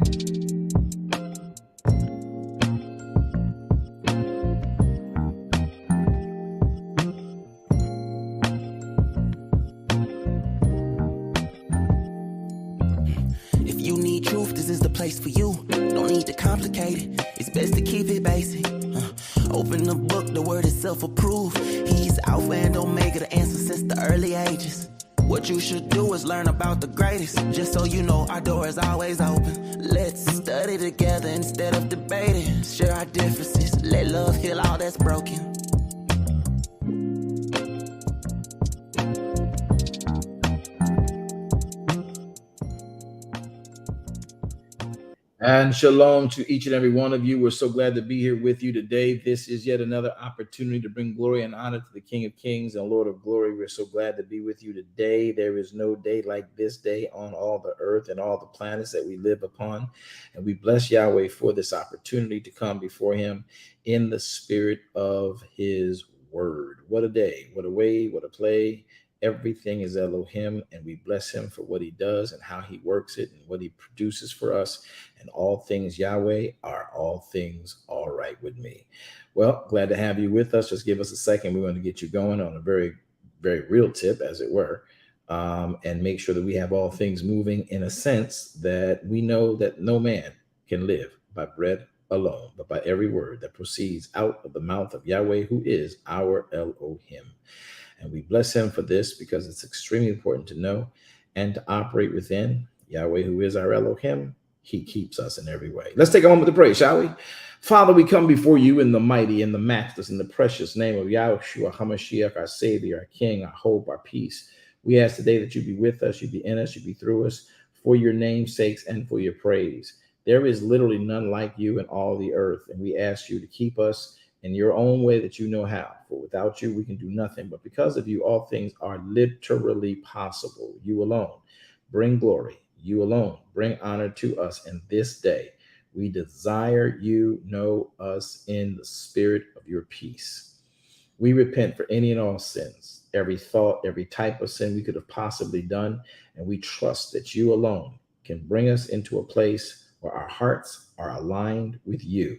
If you need truth, this is the place for you. Don't need to complicate it. It's best to keep it basic. Open the book, the word is self-approved. He's Alpha and Omega, the answer since the early ages. What you should do is learn about the greatest. Just so you know, our door is always open. Let's study together instead of debating. Share our differences. Let love heal all that's broken. And shalom to each and every one of you. We're so glad to be here with you today. This is yet another opportunity to bring glory and honor to the King of Kings and Lord of Glory. We're so glad to be with you today. There is no day like this day on all the earth and all the planets that we live upon. And we bless Yahweh for this opportunity to come before him in the spirit of his word. What a day, what a way, what a play. Everything is Elohim, and we bless him for what he does and how he works it and what he produces for us. And all things Yahweh are all things all right with me. Well, glad to have you with us. Just give us a second. We're going to get you going on a very, very real tip, as it were, and make sure that we have all things moving in a sense that we know that no man can live by bread alone, but by every word that proceeds out of the mouth of Yahweh, who is our Elohim. And we bless him for this because it's extremely important to know and to operate within Yahweh, who is our Elohim. He keeps us in every way. Let's take a moment to pray, shall we? Father, we come before you in the mighty, in the matchless, in the precious name of Yahushua HaMashiach, our Savior, our King, our hope, our peace. We ask today that you be with us, you be in us, you be through us, for your name's sakes and for your praise. There is literally none like you in all the earth, and we ask you to keep us in your own way that you know how. For without you, we can do nothing. But because of you, all things are literally possible. You alone bring glory. You alone bring honor to us in this day. We desire you know us in the spirit of your peace. We repent for any and all sins, every thought, every type of sin we could have possibly done. And we trust that you alone can bring us into a place where our hearts are aligned with you.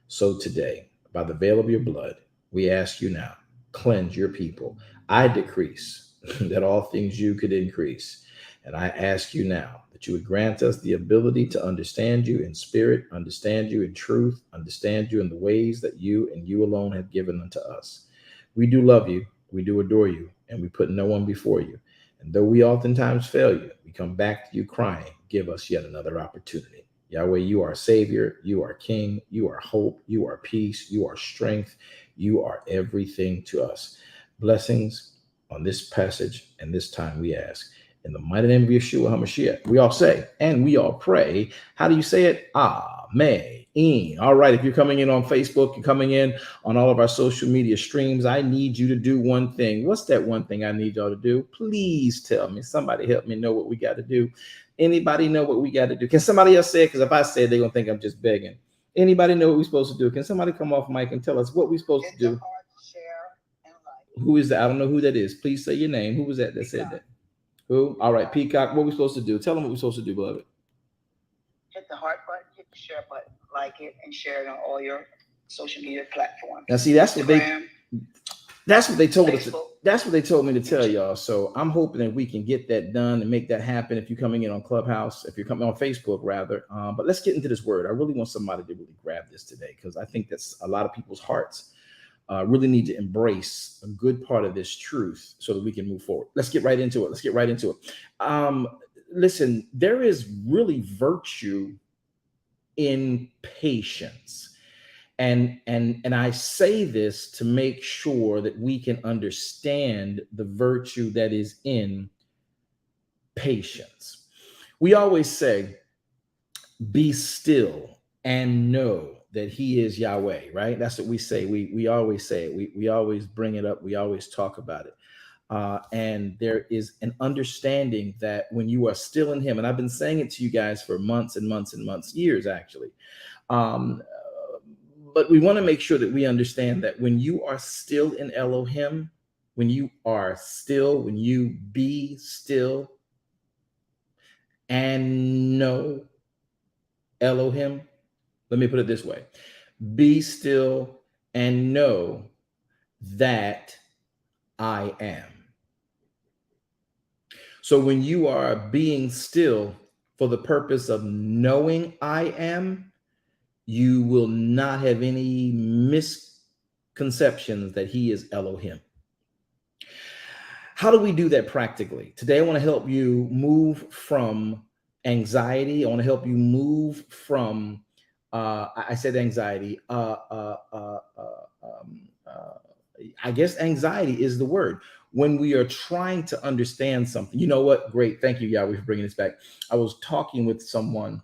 So today, by the veil of your blood, we ask you now, cleanse your people. I decrease that all things you could increase. And I ask you now that you would grant us the ability to understand you in spirit, understand you in truth, understand you in the ways that you and you alone have given unto us. We do love you, we do adore you, and we put no one before you. And though we oftentimes fail you, we come back to you crying, give us yet another opportunity. Yahweh, you are Savior, you are King, you are hope, you are peace, you are strength, you are everything to us. Blessings on this passage and this time we ask. In the mighty name of Yeshua HaMashiach, we all say, and we all pray. How do you say it? Amen. All right, if you're coming in on Facebook, you're coming in on all of our social media streams, I need you to do one thing. What's that one thing I need y'all to do? Please tell me. Somebody help me know what we got to do. Anybody know what we got to do? Can somebody else say it? Because if I say it, they're going to think I'm just begging. Anybody know what we're supposed to do? Can somebody come off mic and tell us what we're supposed to do? Share and like. Who is that? I don't know who that is. Please say your name. Who was that Peacock. Said that? Who? All right, Peacock. What are we supposed to do? Tell them what we're supposed to do, beloved. Hit the heart button, hit the share button, like it, and share it on all your social media platforms. Now, see, that's what they told us. Facebook. That's what they told me to tell y'all. So I'm hoping that we can get that done and make that happen. If you're coming in on Clubhouse, if you're coming on Facebook, rather. But let's get into this word. I really want somebody to really grab this today because I think that's a lot of people's hearts really need to embrace a good part of this truth so that we can move forward. Let's get right into it. Listen, there is really virtue in patience. And I say this to make sure that we can understand the virtue that is in patience. We always say, be still and know that he is Yahweh, right? That's what we say. We always say it. We always bring it up. We always talk about it. And there is an understanding that when you are still in him, and I've been saying it to you guys for months and months and months, years actually. But we want to make sure that we understand that when you are still in Elohim, when you be still and know Elohim. Let me put it this way. Be still and know that I am. So when you are being still for the purpose of knowing I am, you will not have any misconceptions that he is Elohim. How do we do that practically? Today, I want to help you move from anxiety. I want to help you move from, I said anxiety. I guess anxiety is the word. When we are trying to understand something, you know what? Great. Thank you, Yahweh, for bringing this back. I was talking with someone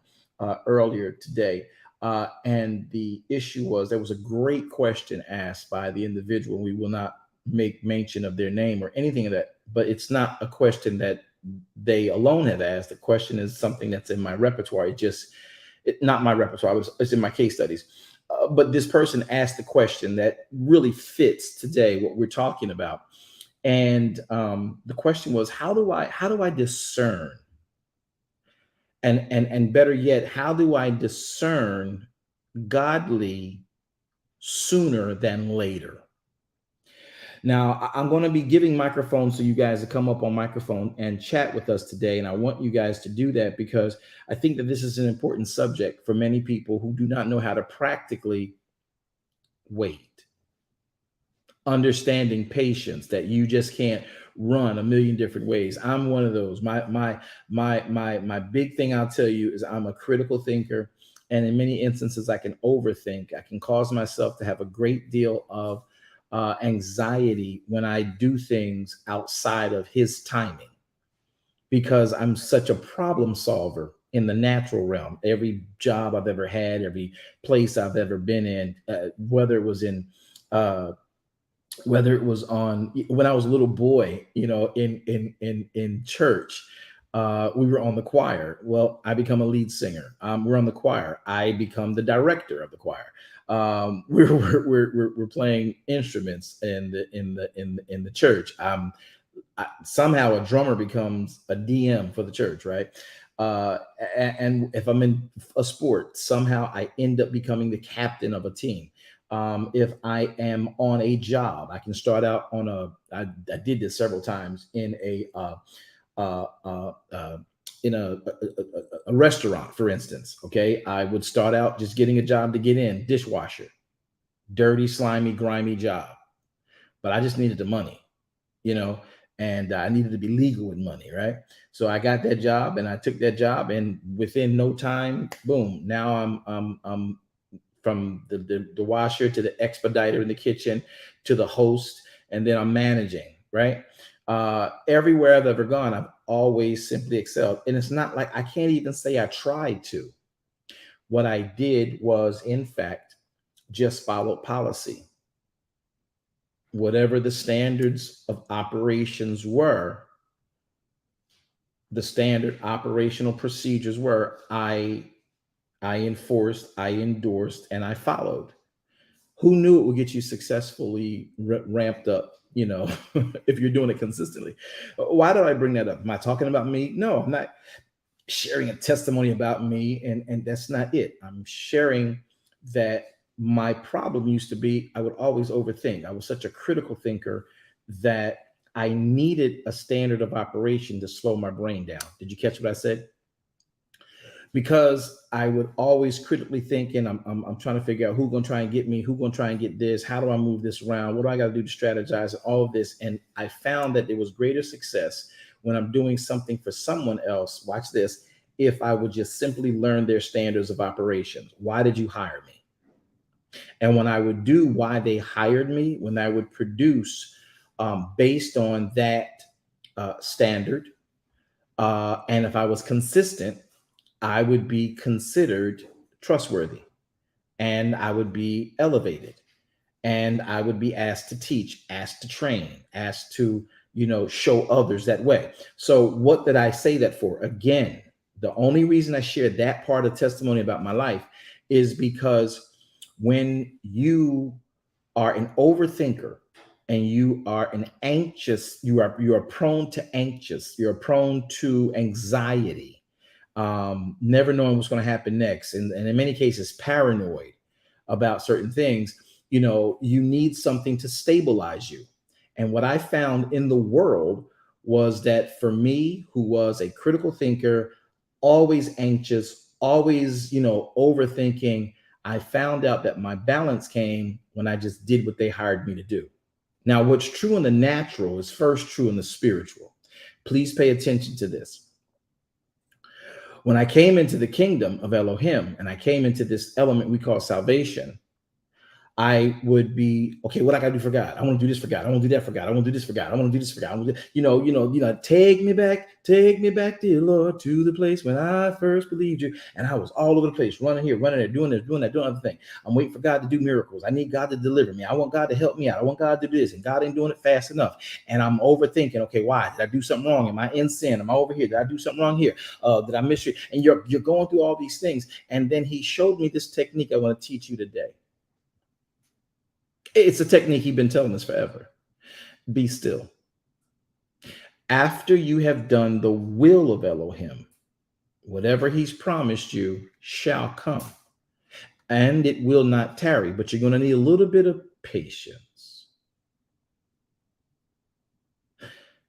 earlier today, and the issue was there was a great question asked by the individual. We will not make mention of their name or anything of that, but it's not a question that they alone have asked. The question is something that's in my repertoire. Not my repertoire. It's in my case studies. But this person asked the question that really fits today what we're talking about, and the question was, how do I discern, and better yet, how do I discern godly sooner than later? Now, I'm going to be giving microphones to you guys to come up on microphone and chat with us today. And I want you guys to do that because I think that this is an important subject for many people who do not know how to practically wait. Understanding patience, that you just can't run a million different ways. I'm one of those. My big thing I'll tell you is I'm a critical thinker. And in many instances, I can overthink. I can cause myself to have a great deal of anxiety when I do things outside of his timing, because I'm such a problem solver in the natural realm. Every job I've ever had, every place I've ever been in, whether it was on when I was a little boy, in church, we were on the choir. Well, I become a lead singer. We're on the choir. I become the director of the choir. We're playing instruments in the church. Somehow a drummer becomes a DM for the church, right? And if I'm in a sport, somehow I end up becoming the captain of a team. If I am on a job, I can start out on I did this several times in a restaurant, for instance. Okay, I would start out just getting a job to get in, dishwasher, dirty, slimy, grimy job, but I just needed the money, and I needed to be legal with money, right? So I got that job, and I took that job, and within no time, boom! Now I'm from the washer to the expediter in the kitchen to the host, and then I'm managing, right? Everywhere I've ever gone, I've always simply excelled. And it's not like I can't even say I tried to. What I did was, in fact, just follow policy. Whatever the standards of operations were, the standard operational procedures were, I enforced, I endorsed, and I followed. Who knew it would get you successfully ramped up, if you're doing it consistently? Why did I bring that up? Am I talking about me? No, I'm not sharing a testimony about me, and that's not it. I'm sharing that my problem used to be I would always overthink. I was such a critical thinker that I needed a standard of operation to slow my brain down. Did you catch what I said? Because I would always critically think, and I'm trying to figure out who's going to try and get me, who's going to try and get this, how do I move this around, what do I got to do to strategize, and all of this. And I found that there was greater success when I'm doing something for someone else. Watch this. If I would just simply learn their standards of operations. Why did you hire me? And when I would do why they hired me, when I would produce based on that standard, and if I was consistent, I would be considered trustworthy, and I would be elevated, and I would be asked to teach, asked to train, asked to, show others that way. So what did I say that for? Again, the only reason I shared that part of testimony about my life is because when you are an overthinker and you are an anxious, you are prone to anxious, you're prone to anxiety. never knowing what's going to happen next, and in many cases paranoid about certain things, you need something to stabilize you. And what I found in the world was that for me, who was a critical thinker, always anxious, always, overthinking, I found out that my balance came when I just did what they hired me to do. Now, what's true in the natural is first true in the spiritual. Please pay attention to this. When I came into the kingdom of Elohim and I came into this element we call salvation, I would be, okay, what I gotta do for God? I want to do this for God. I want to do that for God. I want to do this for God. I want to do this for God. I want to do, take me back, dear Lord, to the place when I first believed you. And I was all over the place, running here, running there, doing this, doing that, doing other thing. I'm waiting for God to do miracles. I need God to deliver me. I want God to help me out. I want God to do this, and God ain't doing it fast enough. And I'm overthinking, okay, why? Did I do something wrong? Am I in sin? Am I over here? Did I do something wrong here? Did I miss you? And you're going through all these things. And then he showed me this technique I want to teach you today. It's a technique he's been telling us forever. Be still. After you have done the will of Elohim, whatever he's promised you shall come, and it will not tarry, but you're going to need a little bit of patience.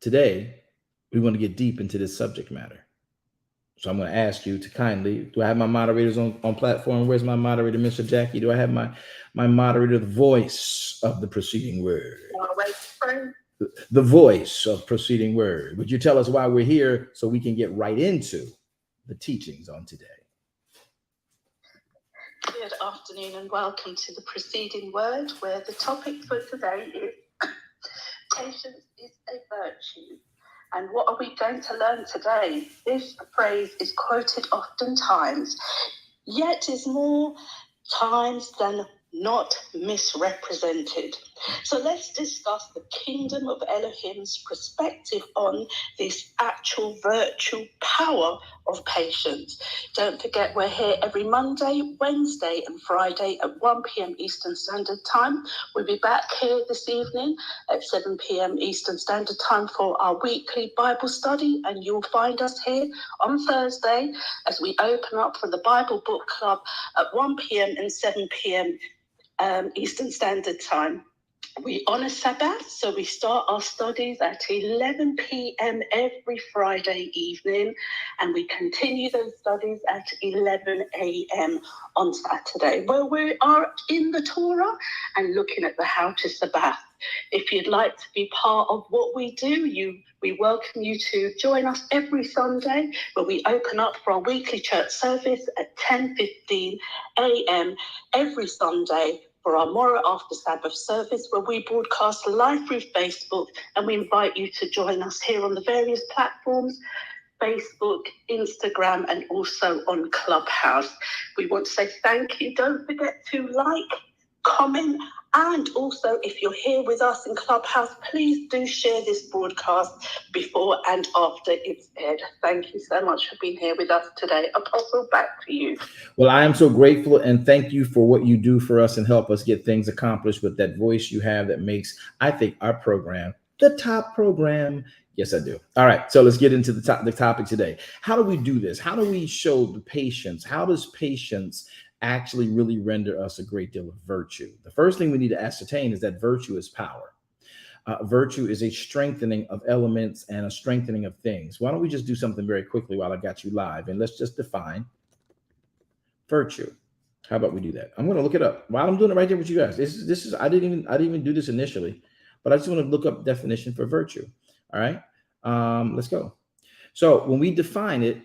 Today, we want to get deep into this subject matter. So I'm going to ask you to kindly, do I have my moderators on platform? Where's my moderator, Mr. Jackie? Do I have my moderator, the voice of the preceding word? The voice of preceding word. Would you tell us why we're here so we can get right into the teachings on today? Good afternoon and welcome to the preceding word, where the topic for today is patience is a virtue. And what are we going to learn today? This phrase is quoted oftentimes, yet is more times than not misrepresented. So let's discuss the kingdom of Elohim's perspective on this actual virtual power of patience. Don't forget, we're here every Monday, Wednesday and Friday at 1 p.m. Eastern Standard Time. We'll be back here this evening at 7 p.m. Eastern Standard Time for our weekly Bible study, and you'll find us here on Thursday as we open up for the Bible Book Club at 1 p.m. and 7 p.m. Eastern Standard Time. We honor Sabbath, so we start our studies at 11 p.m. every Friday evening, and we continue those studies at 11 a.m. on Saturday, where we are in the Torah and looking at the How to Sabbath. If you'd like to be part of what we do, we welcome you to join us every Sunday, where we open up for our weekly church service at 10:15 a.m. every Sunday for our Morrow After Sabbath service, where we broadcast live through Facebook, and we invite you to join us here on the various platforms, Facebook, Instagram, and also on Clubhouse. We want to say thank you. Don't forget to like, comment, and also, if you're here with us in Clubhouse, please do share this broadcast before and after it's aired. Thank you so much for being here with us today. Apostle, back to you. Well, I am so grateful, and thank you for what you do for us and help us get things accomplished with that voice you have that makes, I think, our program the top program. Yes, I do. All right, so let's get into the topic today. How do we do this? How do we show the patience? How does patience actually really render us a great deal of virtue? The first thing we need to ascertain is that virtue is power. Virtue is a strengthening of elements and a strengthening of things. Why don't we just do something very quickly while I got you live, and let's just define virtue. How about we do that? I'm going to look it up while I'm doing it right there with you guys. This is I didn't even do this initially, but I just want to look up definition for virtue. All right, let's go. So when we define it,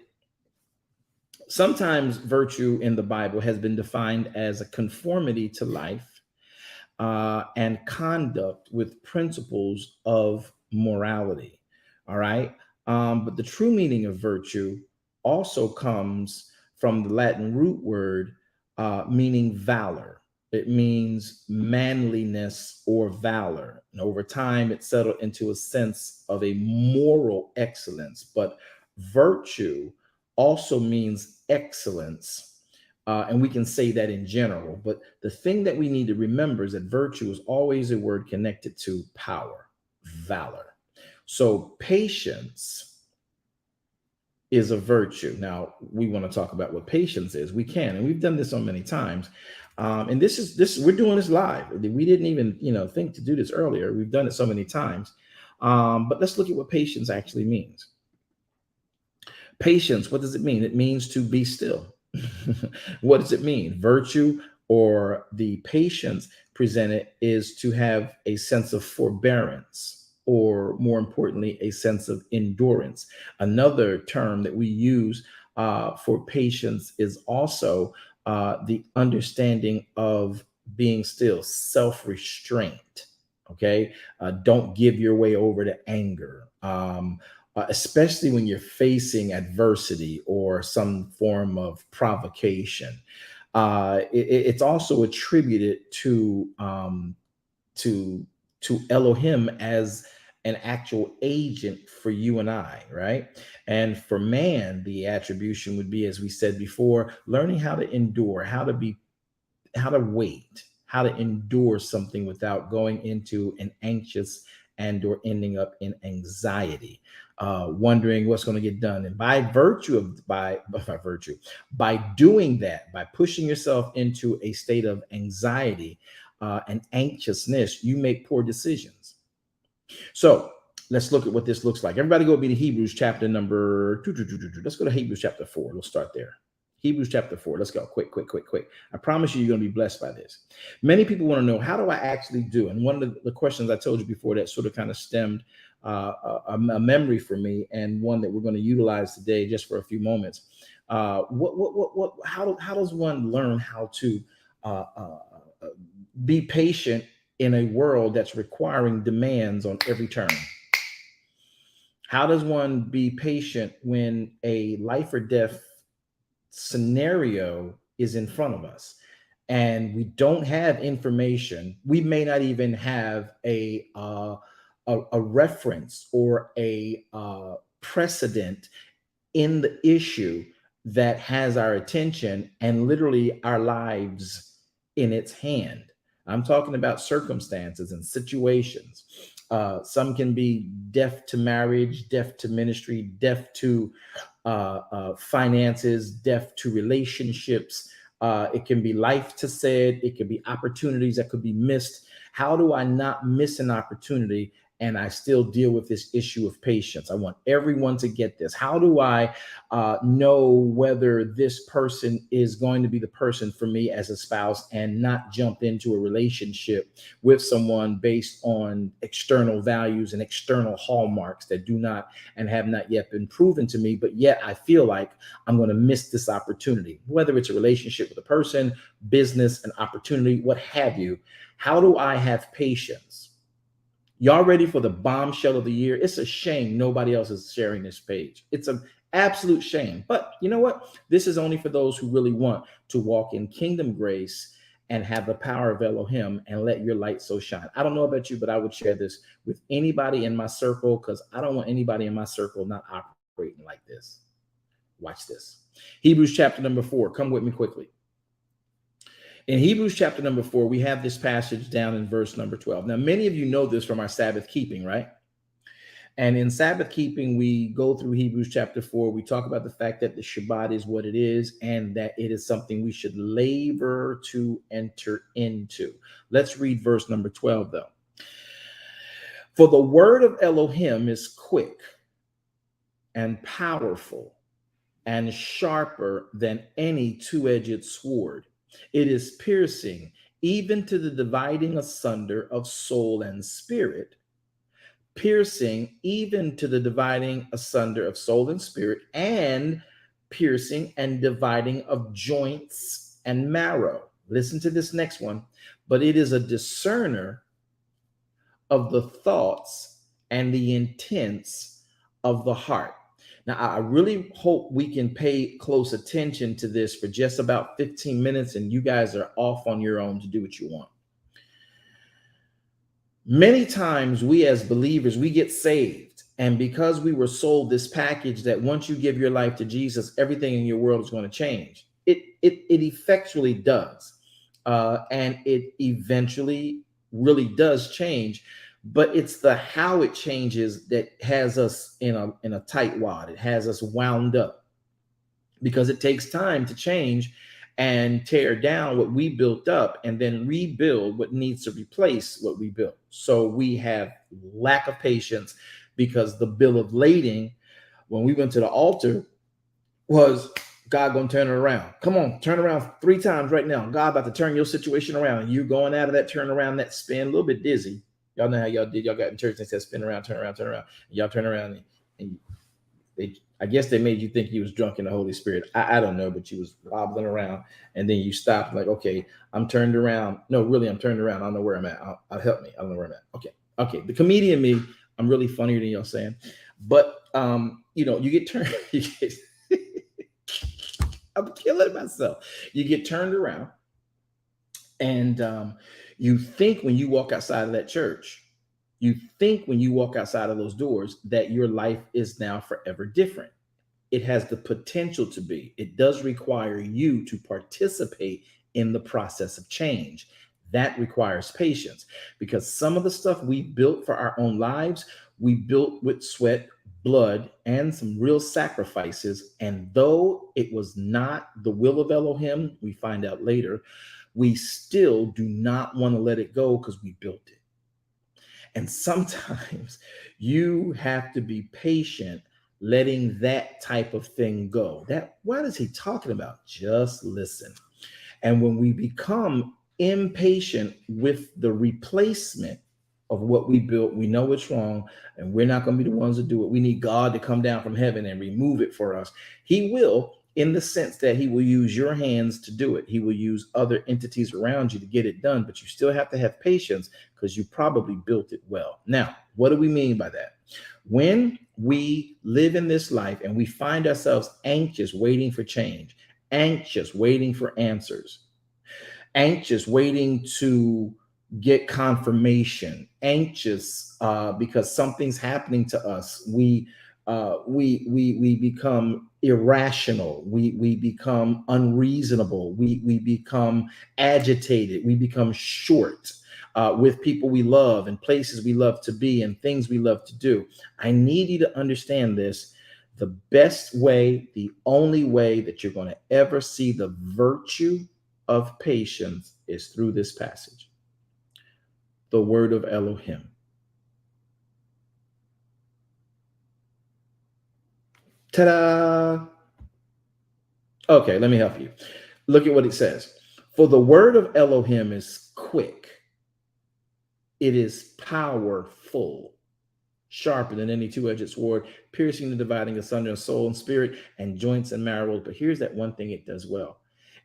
sometimes virtue in the Bible has been defined as a conformity to life and conduct with principles of morality. All right. But the true meaning of virtue also comes from the Latin root word meaning valor. It means manliness or valor. And over time, it settled into a sense of a moral excellence. But virtue also means excellence. And we can say that in general. But the thing that we need to remember is that virtue is always a word connected to power, valor. So patience is a virtue. Now, we want to talk about what patience is. We can, and we've done this so many times. And we're doing this live. We didn't even, think to do this earlier. We've done it so many times. But let's look at what patience actually means. Patience, what does it mean? It means to be still. What does it mean? Virtue, or the patience presented, is to have a sense of forbearance, or more importantly, a sense of endurance. Another term that we use for patience is also the understanding of being still, self-restraint. Okay. Don't give your way over to anger. Especially when you're facing adversity or some form of provocation. It's also attributed to Elohim as an actual agent for you and I, right? And for man, the attribution would be, as we said before, learning how to endure, how to wait, how to endure something without going into an anxious and or ending up in anxiety, wondering what's going to get done. And by doing that, by pushing yourself into a state of anxiety and anxiousness, you make poor decisions. So let's look at what this looks like. Everybody go be to Hebrews chapter number 2. Let's go to Hebrews chapter 4. We'll start there. Hebrews chapter 4. Let's go. Quick. I promise you, you're going to be blessed by this. Many people want to know, how do I actually do? And one of the questions I told you before that sort of kind of stemmed a memory for me, and one that we're going to utilize today just for a few moments. How does one learn how to be patient in a world that's requiring demands on every turn? How does one be patient when a life or death scenario is in front of us and we don't have information? We may not even have a reference or a precedent in the issue that has our attention and literally our lives in its hand. I'm talking about circumstances and situations. Some can be death to marriage, death to ministry, death to finances, death to relationships. It can be life to said. It could be opportunities that could be missed. How do I not miss an opportunity and I still deal with this issue of patience? I want everyone to get this. How do I know whether this person is going to be the person for me as a spouse, and not jump into a relationship with someone based on external values and external hallmarks that do not and have not yet been proven to me, but yet I feel like I'm going to miss this opportunity, whether it's a relationship with a person, business, an opportunity, what have you. How do I have patience? Y'all ready for the bombshell of the year? It's a shame nobody else is sharing this page. It's an absolute shame. But you know what? This is only for those who really want to walk in kingdom grace and have the power of Elohim and let your light so shine. I don't know about you, but I would share this with anybody in my circle, because I don't want anybody in my circle not operating like this. Watch this. Hebrews chapter number 4. Come with me quickly. In Hebrews chapter number 4, we have this passage down in verse number 12. Now, many of you know this from our Sabbath keeping, right? And in Sabbath keeping, we go through Hebrews chapter 4. We talk about the fact that the Shabbat is what it is, and that it is something we should labor to enter into. Let's read verse number 12, though. For the word of Elohim is quick and powerful and sharper than any two-edged sword. It is piercing even to the dividing asunder of soul and spirit, piercing even to the dividing asunder of soul and spirit, and piercing and dividing of joints and marrow. Listen to this next one. But it is a discerner of the thoughts and the intents of the heart. Now, I really hope we can pay close attention to this for just about 15 minutes, and you guys are off on your own to do what you want. Many times we as believers, we get saved, and because we were sold this package that once you give your life to Jesus, everything in your world is going to change. It effectually does, and it eventually really does change. but it's the how it changes that has us in a tight wad. It has us wound up, because it takes time to change and tear down what we built up and then rebuild what needs to replace what we built. So we have lack of patience, because the bill of lading when we went to the altar was, God gonna turn it around. Come on, turn around 3 times right now. God about to turn your situation around, and you going out of that turn around, that spin, a little bit dizzy. Y'all know how y'all did. Y'all got in church and said spin around, turn around, turn around. And y'all turn around, and I guess they made you think you was drunk in the Holy Spirit. I don't know, but you was wobbling around, and then you stopped, like, okay, I'm turned around. No, really, I'm turned around. I don't know where I'm at. I'll help me. I don't know where I'm at. Okay. The comedian me, I'm really funnier than y'all saying, but you get turned. I'm killing myself. You get turned around, and you think when you walk outside of that church, you think when you walk outside of those doors that your life is now forever different. It has the potential to be. It does require you to participate in the process of change. That requires patience, because some of the stuff we built for our own lives, we built with sweat, blood, and some real sacrifices. And though it was not the will of Elohim, we find out later, we still do not want to let it go because we built it. And sometimes you have to be patient letting that type of thing go. What is he talking about? Just listen. And when we become impatient with the replacement of what we built, we know it's wrong, and we're not going to be the ones to do it. We need God to come down from heaven and remove it for us. He will, in the sense that he will use your hands to do it. He will use other entities around you to get it done, but you still have to have patience, because you probably built it well. Now, what do we mean by that? When we live in this life and we find ourselves anxious, waiting for change, anxious, waiting for answers, anxious, waiting to get confirmation, anxious because something's happening to us, we become irrational, we become unreasonable, we become agitated, we become short with people we love and places we love to be and things we love to do. I need you to understand this. The best way, the only way that you're going to ever see the virtue of patience is through this passage, the word of Elohim. Ta-da! Okay, let me help you. Look at what it says. For the word of Elohim is quick. It is powerful, sharper than any two-edged sword, piercing and dividing asunder soul and spirit and joints and marrow. But here's that one thing it does well.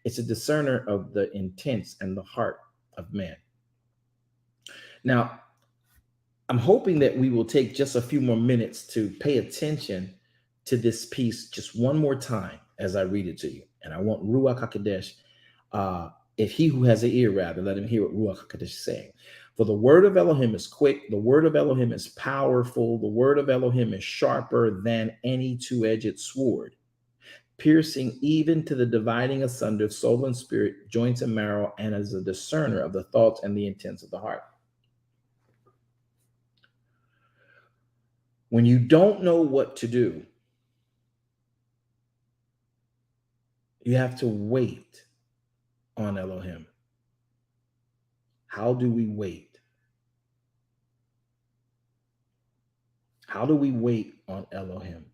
It's a discerner of the intents and the heart of man. Now, I'm hoping that we will take just a few more minutes to pay attention to this piece just one more time as I read it to you. And I want Ruach HaKodesh, if he who has an ear, rather, let him hear what Ruach HaKodesh is saying. For the word of Elohim is quick, the word of Elohim is powerful, the word of Elohim is sharper than any two-edged sword, piercing even to the dividing asunder of soul and spirit, joints and marrow, and as a discerner of the thoughts and the intents of the heart. When you don't know what to do, you have to wait on Elohim. How do we wait? How do we wait on Elohim?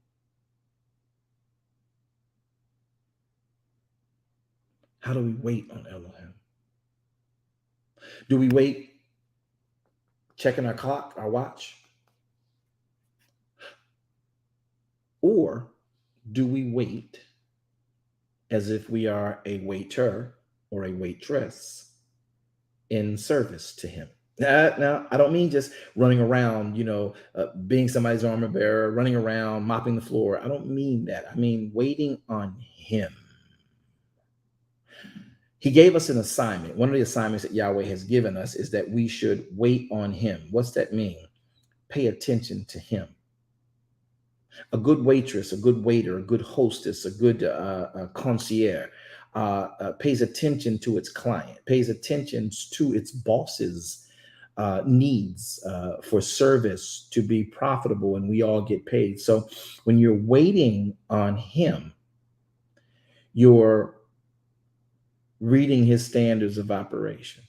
How do we wait on Elohim? Do we wait checking our clock, our watch? Or do we wait as if we are a waiter or a waitress in service to him? Now, I don't mean just running around, being somebody's armor bearer, running around, mopping the floor. I don't mean that. I mean waiting on him. He gave us an assignment. One of the assignments that Yahweh has given us is that we should wait on him. What's that mean? Pay attention to him. A good waitress, a good waiter, a good hostess, a good concierge pays attention to its client, pays attention to its bosses, needs for service to be profitable, and we all get paid. So when you're waiting on him, you're reading his standards of operation.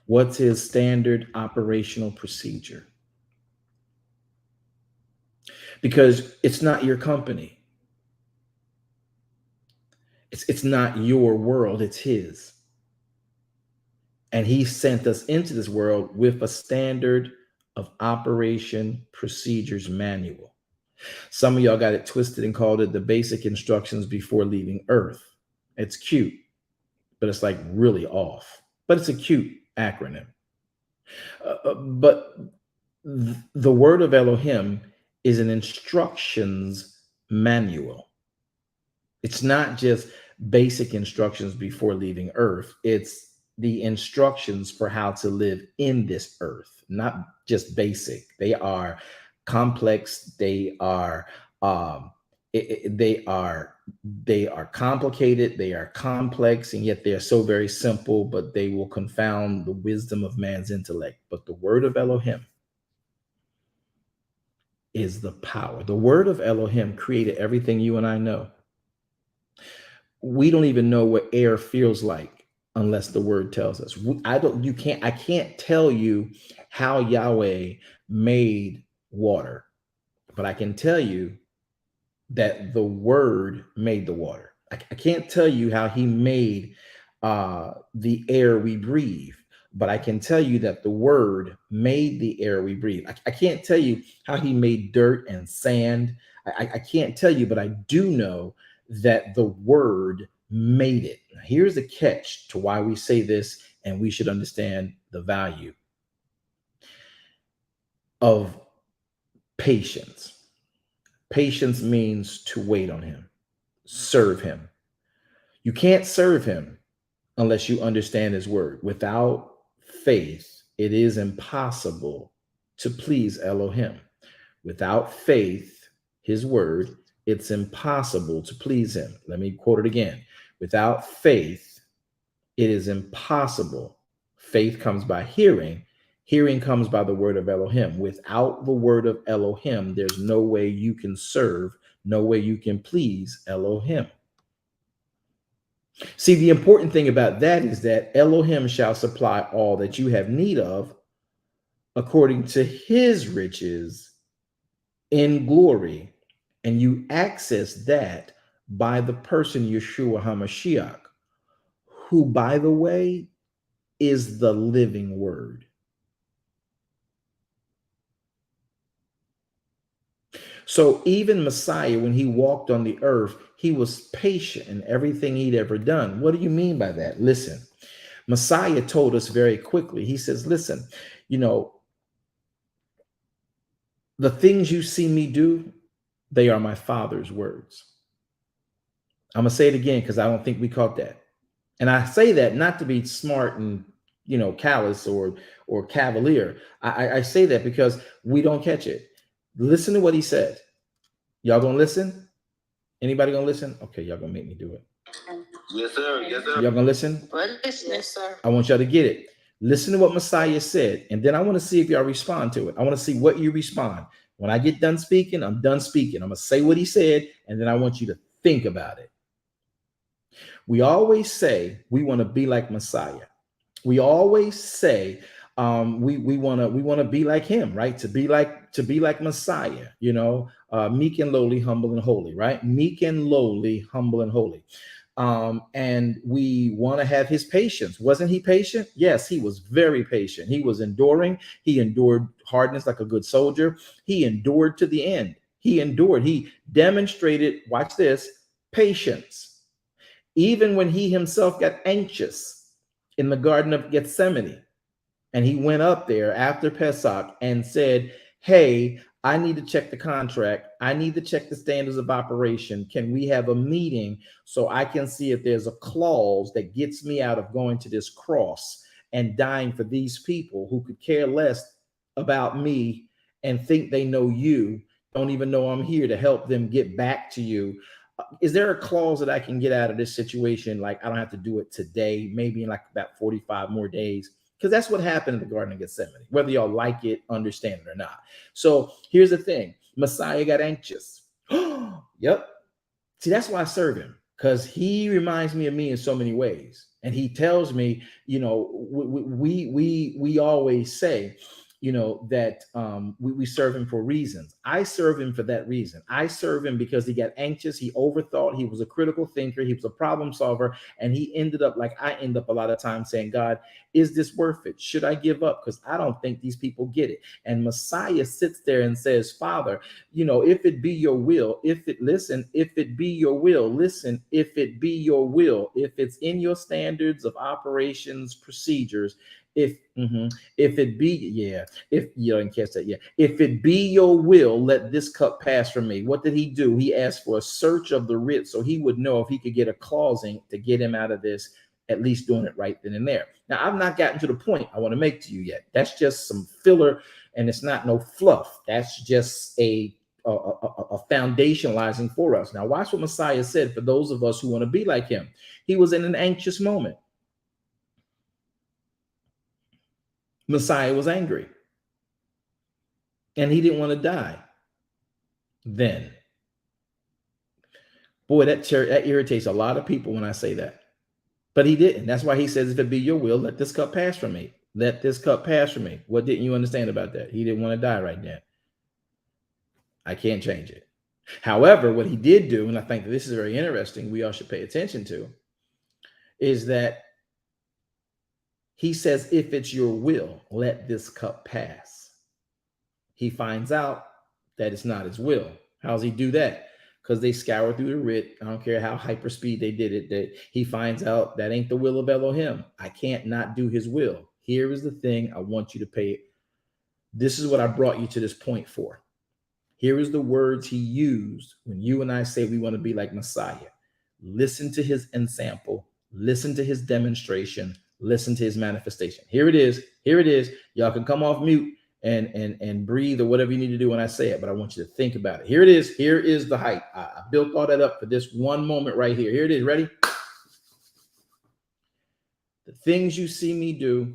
What's his standard operational procedure? Because it's not your company. It's not your world, it's his. And he sent us into this world with a standard of operation procedures manual. Some of y'all got it twisted and called it the basic instructions before leaving Earth. It's cute, but it's like really off. But it's a cute acronym. But the word of Elohim is an instructions manual. It's not just basic instructions before leaving Earth. It's the instructions for how to live in this earth, not just basic. They are complex. They are they are complicated. They are complex, and yet they are so very simple. But they will confound the wisdom of man's intellect. But the word of Elohim is the power. The word of Elohim created everything you and I know. We don't even know what air feels like unless the word tells us. I can't tell you how Yahweh made water, but I can tell you that the word made the water. I can't tell you how he made the air we breathe, but I can tell you that the word made the air we breathe. I can't tell you how he made dirt and sand. I can't tell you, but I do know that the word made it. Now, here's the catch to why we say this, and we should understand the value of patience. Patience means to wait on him, serve him. You can't serve him unless you understand his word. Without faith, it is impossible to please Elohim. Without faith, his word, it's impossible to please him. Let me quote it again. Without faith, it is impossible. Faith comes by hearing. Hearing comes by the word of Elohim. Without the word of Elohim, there's no way you can serve, no way you can please Elohim. See, the important thing about that is that Elohim shall supply all that you have need of according to his riches in glory. And you access that by the person Yeshua HaMashiach, who, by the way, is the living word. So even Messiah, when he walked on the earth, he was patient in everything he'd ever done. What do you mean by that? Listen, Messiah told us very quickly. He says, listen, the things you see me do, they are my Father's words. I'm going to say it again because I don't think we caught that. And I say that not to be smart and, callous or cavalier. I say that because we don't catch it. Listen to what he said. Y'all gonna listen? Anybody gonna listen? Okay, y'all gonna make me do it. Yes, sir. Yes, sir. Y'all gonna listen? Yes, sir. I want y'all to get it. Listen to what Messiah said, and then I want to see if y'all respond to it. I want to see what you respond. When I get done speaking, I'm done speaking. I'm gonna say what he said, and then I want you to think about it. We always say we want to be like Messiah. We always say we want to be like him, right? To be like Messiah, meek and lowly, humble and holy, right? Meek and lowly, humble and holy. And we want to have his patience. Wasn't he patient? Yes, he was very patient. He was enduring. He endured hardness like a good soldier. He endured to the end. He endured. He demonstrated, watch this, patience. Even when he himself got anxious in the Garden of Gethsemane, and he went up there after Pesach and said, hey, I need to check the contract. I need to check the standards of operation. Can we have a meeting so I can see if there's a clause that gets me out of going to this cross and dying for these people who could care less about me and think they know you, don't even know I'm here to help them get back to you. Is there a clause that I can get out of this situation? Like, I don't have to do it today, maybe in like about 45 more days. because that's what happened in the Garden of Gethsemane, whether y'all like it, understand it or not. So here's the thing. Messiah got anxious. Yep. See, that's why I serve him, because he reminds me of me in so many ways. And he tells me, we always say, that we serve him for reasons. I serve him for that reason. I serve him because he got anxious. He overthought. He was a critical thinker. He was a problem solver. And he ended up like I end up a lot of times saying, God, is this worth it? Should I give up? Because I don't think these people get it. And Messiah sits there and says, Father, if it be your will, if it be your will, listen, if it be your will, if it's in your standards of operations, procedures, if it be, if you didn't catch that, if it be your will, let this cup pass from me. What did he do? He asked for a search of the writ so he would know if he could get a clausing to get him out of this, at least doing it right then and there. Now, I've not gotten to the point I want to make to you yet. That's just some filler, and it's not no fluff. That's just a foundationalizing for us. Now, watch what Messiah said for those of us who want to be like him. He was in an anxious moment. Messiah was angry, and he didn't want to die then. Boy, that irritates a lot of people when I say that. But he didn't. That's why he says, if it be your will, let this cup pass from me. Let this cup pass from me. What didn't you understand about that? He didn't want to die right then. I can't change it. However, what he did do, and I think that this is very interesting, we all should pay attention to, is that he says, if it's your will, let this cup pass. He finds out that it's not his will. How does he do that? Because they scour through the writ. I don't care how hyperspeed they did it. That he finds out that ain't the will of Elohim. I can't not do his will. Here is the thing I want you to pay. This is what I brought you to this point for. Here is the words he used when you and I say we want to be like Messiah. Listen to his ensample. Listen to his demonstration. Listen to his manifestation. Here it is. Here it is. Y'all can come off mute and breathe or whatever you need to do when I say it, but I want you to think about it. Here it is. Here is the hype. I built all that up for this one moment right here. Here it is. Ready? The things you see me do,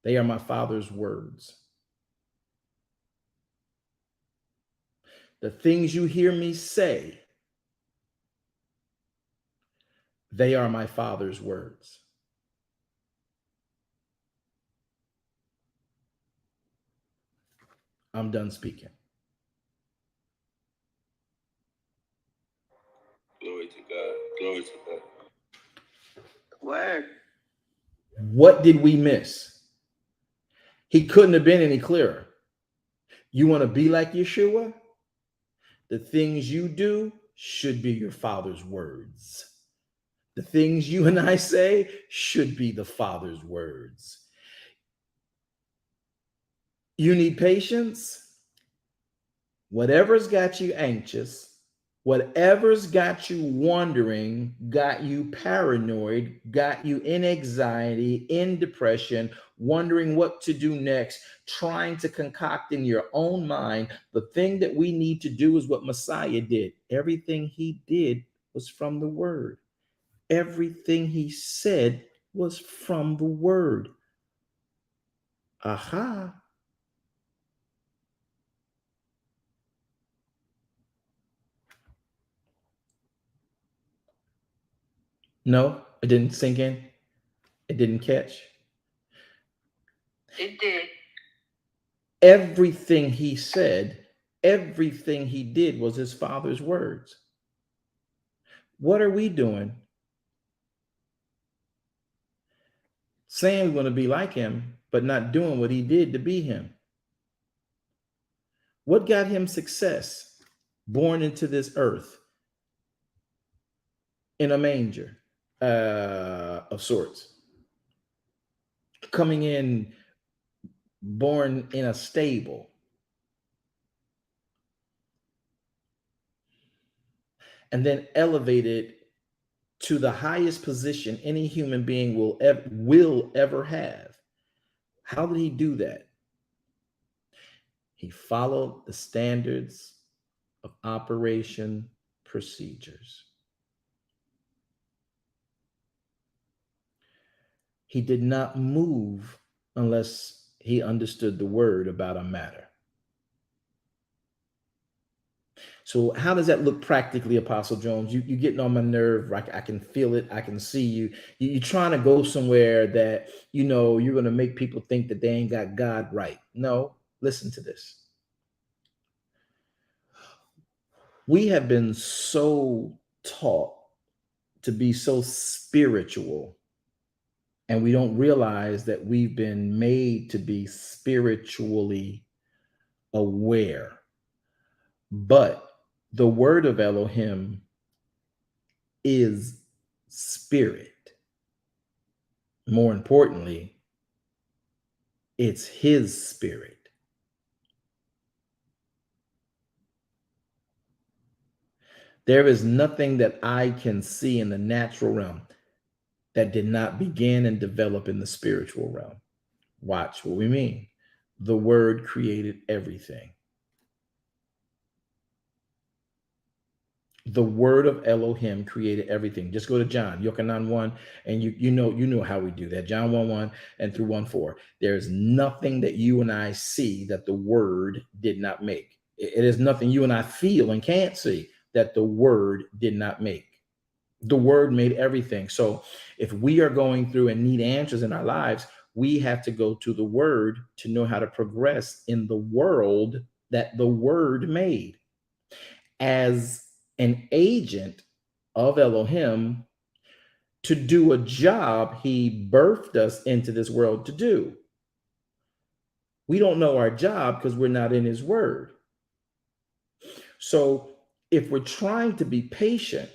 they are my Father's words. The things you hear me say, they are my Father's words. I'm done speaking. Glory to God. Glory to God. Word. What did we miss? He couldn't have been any clearer. You want to be like Yeshua? The things you do should be your Father's words. The things you and I say should be the Father's words. You need patience. Whatever's got you anxious, whatever's got you wondering, got you paranoid, got you in anxiety, in depression, wondering what to do next, trying to concoct in your own mind, the thing that we need to do is what Messiah did. Everything he did was from the word. Everything he said was from the word. Aha. No, it didn't sink in. It didn't catch. It did. Everything he said, everything he did was his Father's words. What are we doing? Saying we want to be like him, but not doing what he did to be him. What got him success? Born into this earth in a manger of sorts. Coming in, born in a stable. And then elevated to the highest position any human being will ever have. How did he do that? He followed the standards of operation procedures. He did not move unless he understood the word about a matter. So how does that look practically, Apostle Jones? You getting on my nerve. I can feel it. I can see you. You're trying to go somewhere that, you know, you're going to make people think that they ain't got God right. No, listen to this. We have been so taught to be so spiritual, and we don't realize that we've been made to be spiritually aware. But the word of Elohim is spirit. More importantly, it's his spirit. There is nothing that I can see in the natural realm that did not begin and develop in the spiritual realm. Watch what we mean. The word created everything. The word of Elohim created everything. Just go to John, Yochanan 1, and you know how we do that. John 1:1 and through 1:4. There's nothing that you and I see that the word did not make. It is nothing you and I feel and can't see that the word did not make. The word made everything. So if we are going through and need answers in our lives, we have to go to the word to know how to progress in the world that the word made. As an agent of Elohim to do a job he birthed us into this world to do. We don't know our job because we're not in his word. So if we're trying to be patient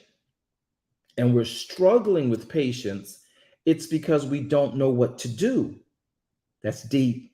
and we're struggling with patience, it's because we don't know what to do. That's deep.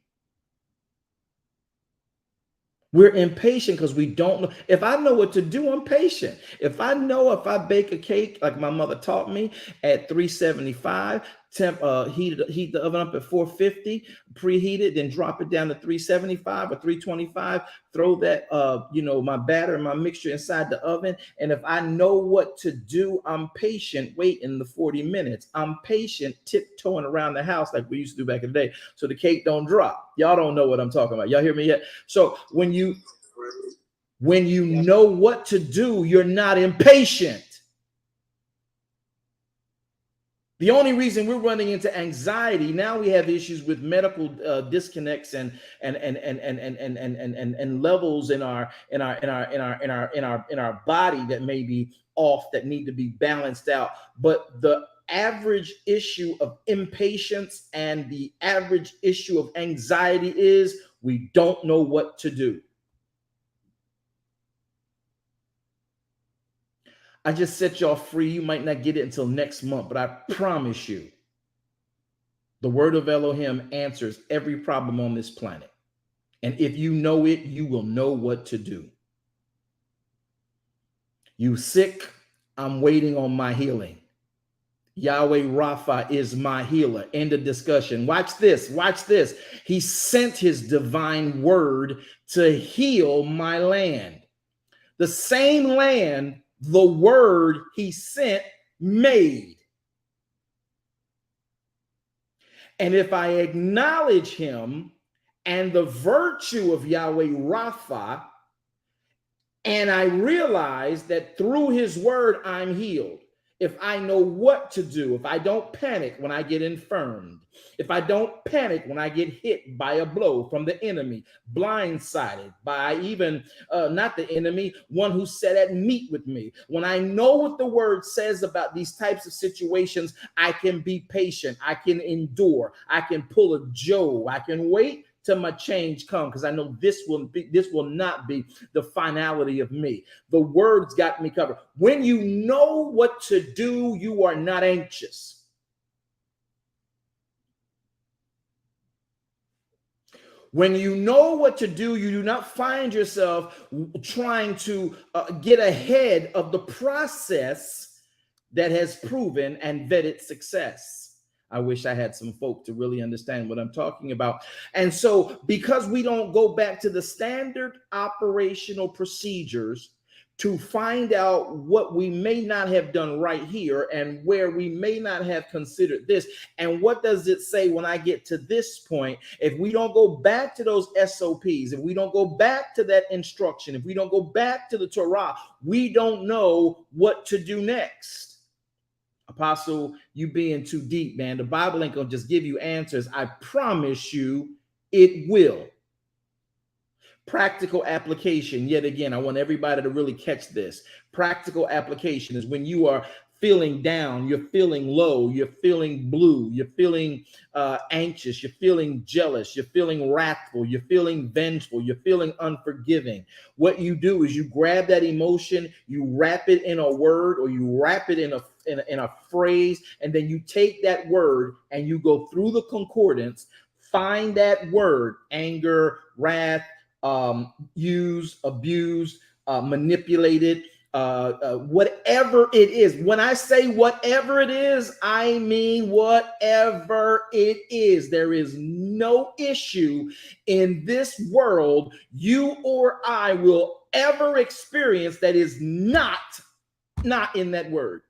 We're impatient because we don't know. If I know what to do, I'm patient. If I know if I bake a cake, like my mother taught me, at 375, heat the oven up at 450, preheat it, then drop it down to 375 or 325, throw that, my batter and my mixture inside the oven. And if I know what to do, I'm patient waiting the 40 minutes. I'm patient tiptoeing around the house like we used to do back in the day so the cake don't drop. Y'all don't know what I'm talking about. Y'all hear me yet? So when you know what to do, you're not impatient. The only reason we're running into anxiety now, we have issues with medical disconnects and levels in our body that may be off, that need to be balanced out. But the average issue of impatience and the average issue of anxiety is we don't know what to do. I just set y'all free. You might not get it until next month, but I promise you, the word of Elohim answers every problem on this planet. And if you know it, you will know what to do. You sick? I'm waiting on my healing. Yahweh Rapha is my healer. End of discussion. Watch this. Watch this. He sent his divine word to heal my land. The same land the word he sent made. And if I acknowledge him and the virtue of Yahweh Rapha, and I realize that through his word I'm healed, if I know what to do, if I don't panic when I get infirmed, if I don't panic when I get hit by a blow from the enemy, blindsided by even not the enemy, one who sat at meat with me. When I know what the word says about these types of situations, I can be patient. I can endure. I can pull a Job. I can wait till my change come, because I know this will not be the finality of me. The word's got me covered. When you know what to do, you are not anxious. When you know what to do, you do not find yourself trying to get ahead of the process that has proven and vetted success. I wish I had some folk to really understand what I'm talking about. And so because we don't go back to the standard operational procedures to find out what we may not have done right here and where we may not have considered this. And what does it say when I get to this point? If we don't go back to those SOPs, if we don't go back to that instruction, if we don't go back to the Torah, we don't know what to do next. Apostle, you being too deep, man. The Bible ain't gonna just give you answers. I promise you it will. Practical application. Yet again, I want everybody to really catch this. Practical application is when you are feeling down, you're feeling low, you're feeling blue, you're feeling anxious, you're feeling jealous, you're feeling wrathful, you're feeling vengeful, you're feeling unforgiving. What you do is you grab that emotion, you wrap it in a word, or you wrap it in a phrase, and then you take that word and you go through the concordance, find that word: anger, wrath, use, abuse, manipulated, whatever it is. When I say whatever it is, I mean whatever it is. There is no issue in this world you or I will ever experience that is not in that word.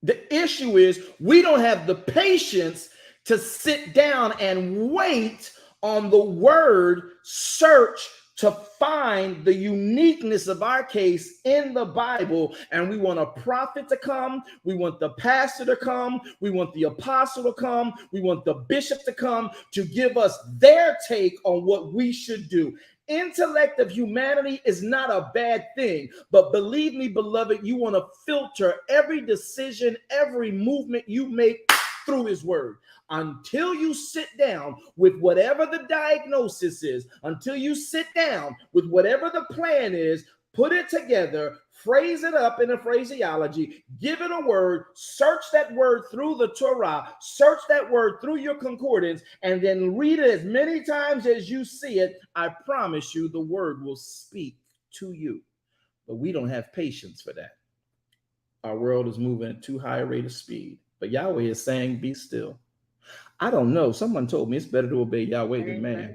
The issue is we don't have the patience to sit down and wait on the word, search to find the uniqueness of our case in the Bible. And we want a prophet to come. We want the pastor to come. We want the apostle to come. We want the bishop to come to give us their take on what we should do. Intellect of humanity is not a bad thing, but believe me, beloved, you want to filter every decision, every movement you make through his word. Until you sit down with whatever the diagnosis is, until you sit down with whatever the plan is, put it together, phrase it up in a phraseology, give it a word, search that word through the Torah, search that word through your concordance, and then read it as many times as you see it. I promise you the word will speak to you. But we don't have patience for that. Our world is moving at too high a rate of speed. But Yahweh is saying, be still. I don't know. Someone told me it's better to obey Yahweh than man.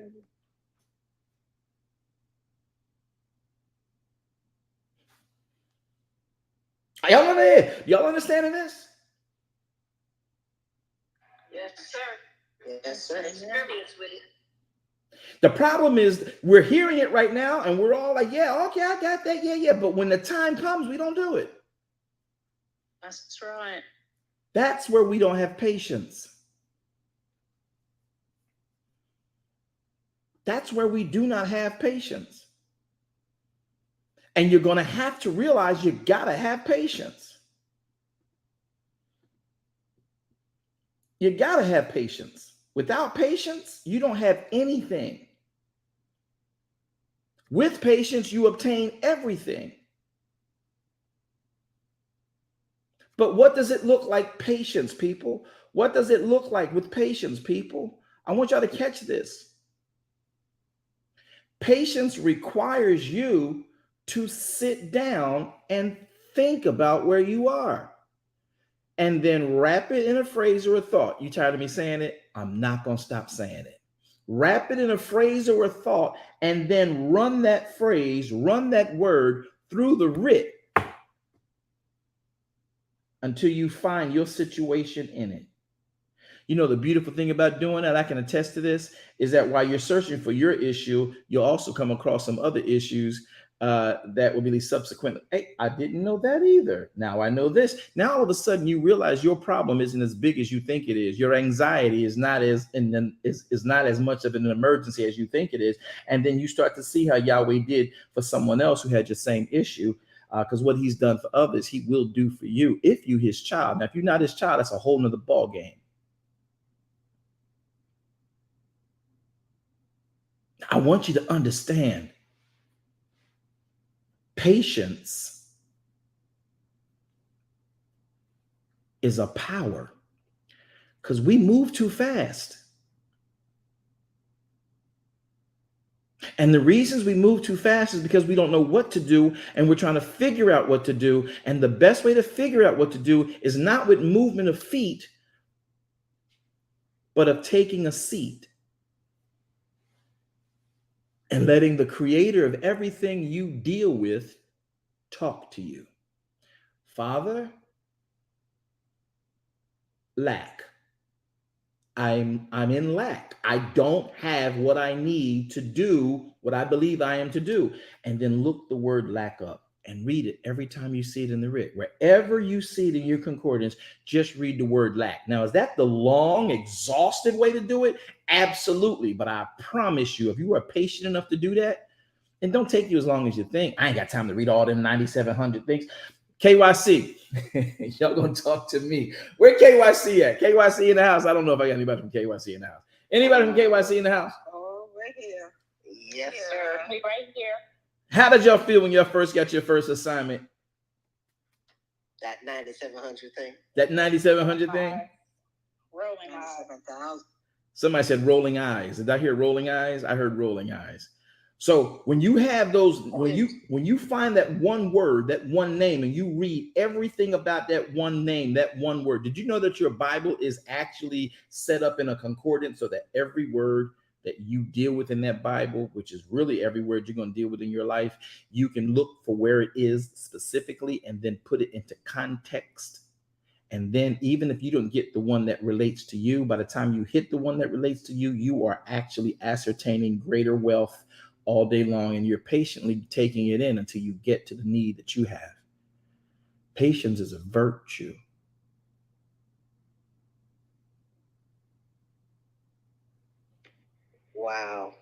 Y'all understanding this? Yes, sir. Yes, sir. Experience with it. The problem is we're hearing it right now and we're all like, yeah, okay, I got that. Yeah. But when the time comes, we don't do it. That's right. That's where we don't have patience. That's where we do not have patience. And you're going to have to realize you got to have patience. You got to have patience. Without patience, you don't have anything. With patience, you obtain everything. But what does it look like, patience, people? What does it look like with patience, people? I want y'all to catch this. Patience requires you to sit down and think about where you are and then wrap it in a phrase or a thought. You tired of me saying it? I'm not going to stop saying it. Wrap it in a phrase or a thought and then run that phrase, run that word through the writ until you find your situation in it. You know, the beautiful thing about doing that, I can attest to this, is that while you're searching for your issue, you'll also come across some other issues that will be subsequent. Hey, I didn't know that either. Now I know this. Now all of a sudden you realize your problem isn't as big as you think it is. Your anxiety is not as much of an emergency as you think it is. And then you start to see how Yahweh did for someone else who had your same issue. Because what he's done for others, he will do for you if you his child. Now, if you're not his child, that's a whole nother ball game. I want you to understand patience is a power because we move too fast. And the reasons we move too fast is because we don't know what to do and we're trying to figure out what to do. And the best way to figure out what to do is not with movement of feet, but of taking a seat. and letting the creator of everything you deal with talk to you. Father, lack. I'm in lack. I don't have what I need to do what I believe I am to do. And then look the word lack up and read it every time you see it in the writ. Wherever you see it in your concordance, just read the word lack. Now, is that the long, exhaustive way to do it? Absolutely. But I promise you, if you are patient enough to do that, and don't take you as long as you think. I ain't got time to read all them 9,700 things. KYC, y'all gonna talk to me. Where KYC at? KYC in the house. I don't know if I got anybody from KYC in the house. Anybody from KYC in the house? Oh, we're here. Yes, sir. We right here. How did y'all feel when y'all first got your first assignment? That 9,700 thing. That 9,700 thing? Rolling eyes. 97,000. Somebody said rolling eyes. Did I hear rolling eyes? I heard rolling eyes. So when you have those, when you find that one word, that one name, and you read everything about that one name, that one word, did you know that your Bible is actually set up in a concordance so that every word that you deal with in that Bible, which is really every word you're going to deal with in your life, you can look for where it is specifically and then put it into context. And then even if you don't get the one that relates to you, by the time you hit the one that relates to you, you are actually ascertaining greater wealth all day long, and you're patiently taking it in until you get to the need that you have. Patience is a virtue. Wow.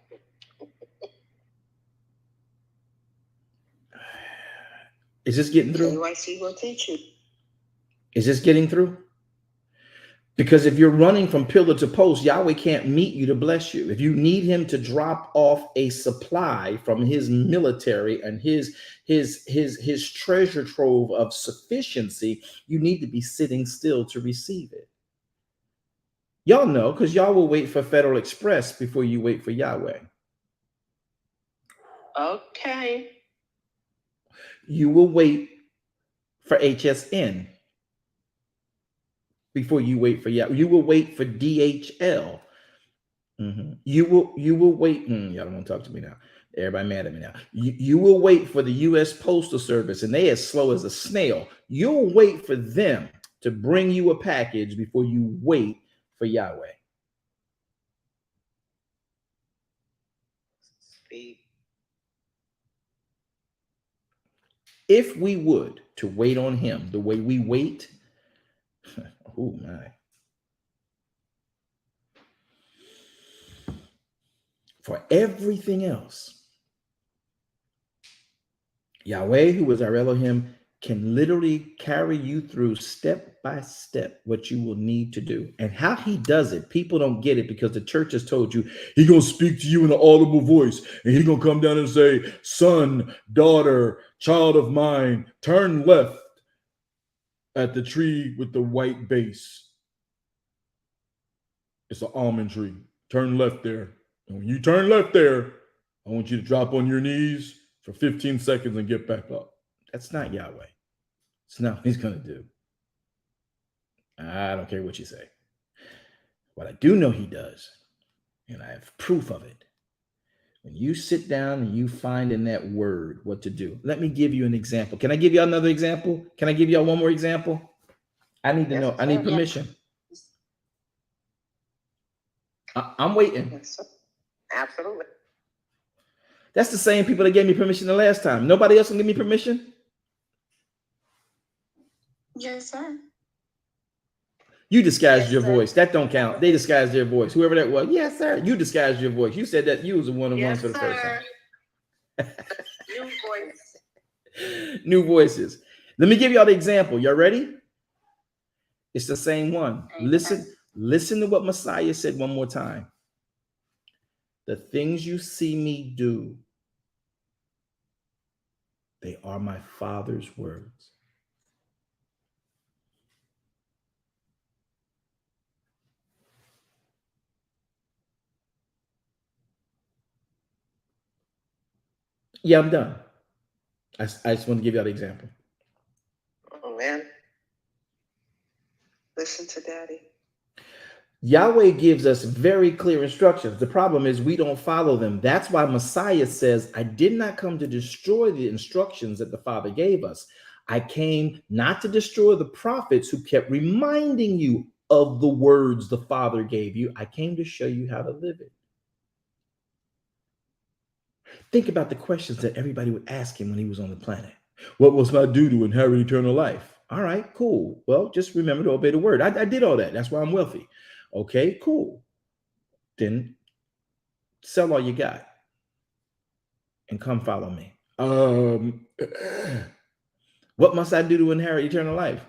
Is this getting through? KYC will teach you. Is this getting through? Because if you're running from pillar to post, Yahweh can't meet you to bless you. If you need him to drop off a supply from his military and his treasure trove of sufficiency, you need to be sitting still to receive it. Y'all know, because y'all will wait for Federal Express before you wait for Yahweh. Okay. You will wait for HSN before you wait for Yahweh. You will wait for DHL. You will wait. Y'all don't want to talk to me now. Everybody mad at me now. You will wait for the U.S. Postal Service, and they as slow as a snail. You'll wait for them to bring you a package before you wait for Yahweh. Speed. If we would to wait on him the way we wait, oh my. For everything else, Yahweh, who is our Elohim, can literally carry you through step by step what you will need to do. And how he does it, people don't get it because the church has told you he's going to speak to you in an audible voice and he's going to come down and say, son, daughter, child of mine, turn left at the tree with the white base. It's an almond tree. Turn left there. And when you turn left there, I want you to drop on your knees for 15 seconds and get back up. That's not Yahweh. It's not what he's going to do. I don't care what you say. What I do know he does, and I have proof of it, when you sit down and you find in that word what to do. Let me give you an example. Can I give you another example? Can I give y'all one more example? I need to know. I need permission. I'm waiting. Yes, absolutely. That's the same people that gave me permission the last time. Nobody else can give me permission? Yes, sir. You disguised your voice. That don't count. They disguised their voice. Whoever that was. Yes, sir. You disguised your voice. You said that you was the one Yes, for the first sir. time. New voice. New voices. Let me give y'all the example. Y'all ready? It's the same one. Amen. Listen to what Messiah said one more time. The things you see me do, they are my Father's words. Yeah, I'm done. I just want to give y'all the example. Oh, man. Listen to Daddy. Yahweh gives us very clear instructions. The problem is we don't follow them. That's why Messiah says, I did not come to destroy the instructions that the Father gave us. I came not to destroy the prophets who kept reminding you of the words the Father gave you. I came to show you how to live it. Think about the questions that everybody would ask him when he was on the planet. What must I do to inherit eternal life? All right, cool. Well, just remember to obey the word. I did all that. That's why I'm wealthy. Okay, cool. Then sell all you got and come follow me. What must I do to inherit eternal life?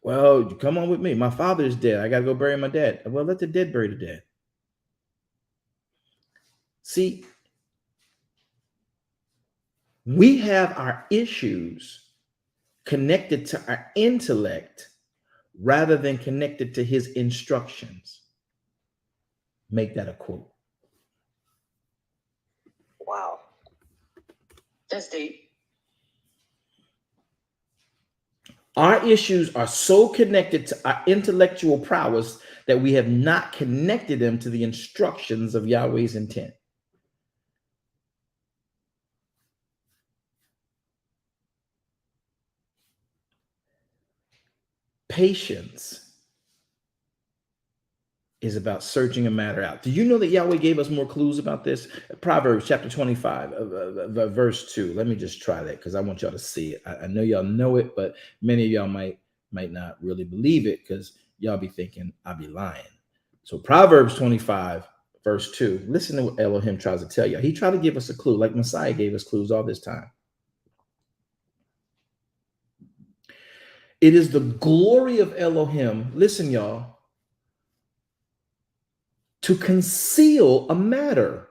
Well, you come on with me. My father is dead. I got to go bury my dad. Well, let the dead bury the dead. See, we have our issues connected to our intellect rather than connected to his instructions. Make that a quote. Wow. That's deep. Our issues are so connected to our intellectual prowess that we have not connected them to the instructions of Yahweh's intent. Patience is about searching a matter out. Do you know that Yahweh gave us more clues about this? Proverbs chapter 25, verse 2. Let me just try that because I want y'all to see it. I know y'all know it, but many of y'all might not really believe it because y'all be thinking I be lying. So Proverbs 25, verse 2. Listen to what Elohim tries to tell you. He tried to give us a clue like Messiah gave us clues all this time. It is the glory of Elohim. Listen, y'all. To conceal a matter.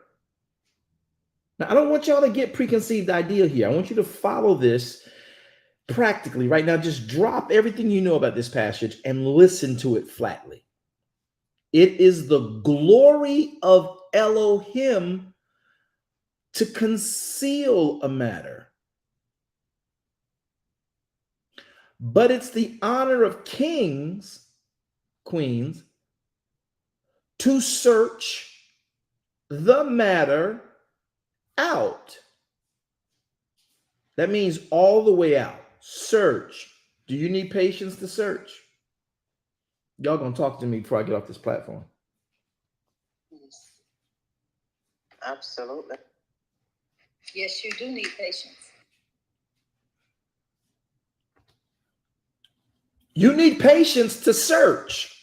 Now, I don't want y'all to get preconceived idea here. I want you to follow this practically right now. Just drop everything you know about this passage and listen to it flatly. It is the glory of Elohim to conceal a matter. But it's the honor of kings, queens, to search the matter out. That means all the way out. Search. Do you need patience to search? Y'all gonna talk to me before I get off this platform. Yes. Absolutely. Yes, you do need patience. You need patience to search.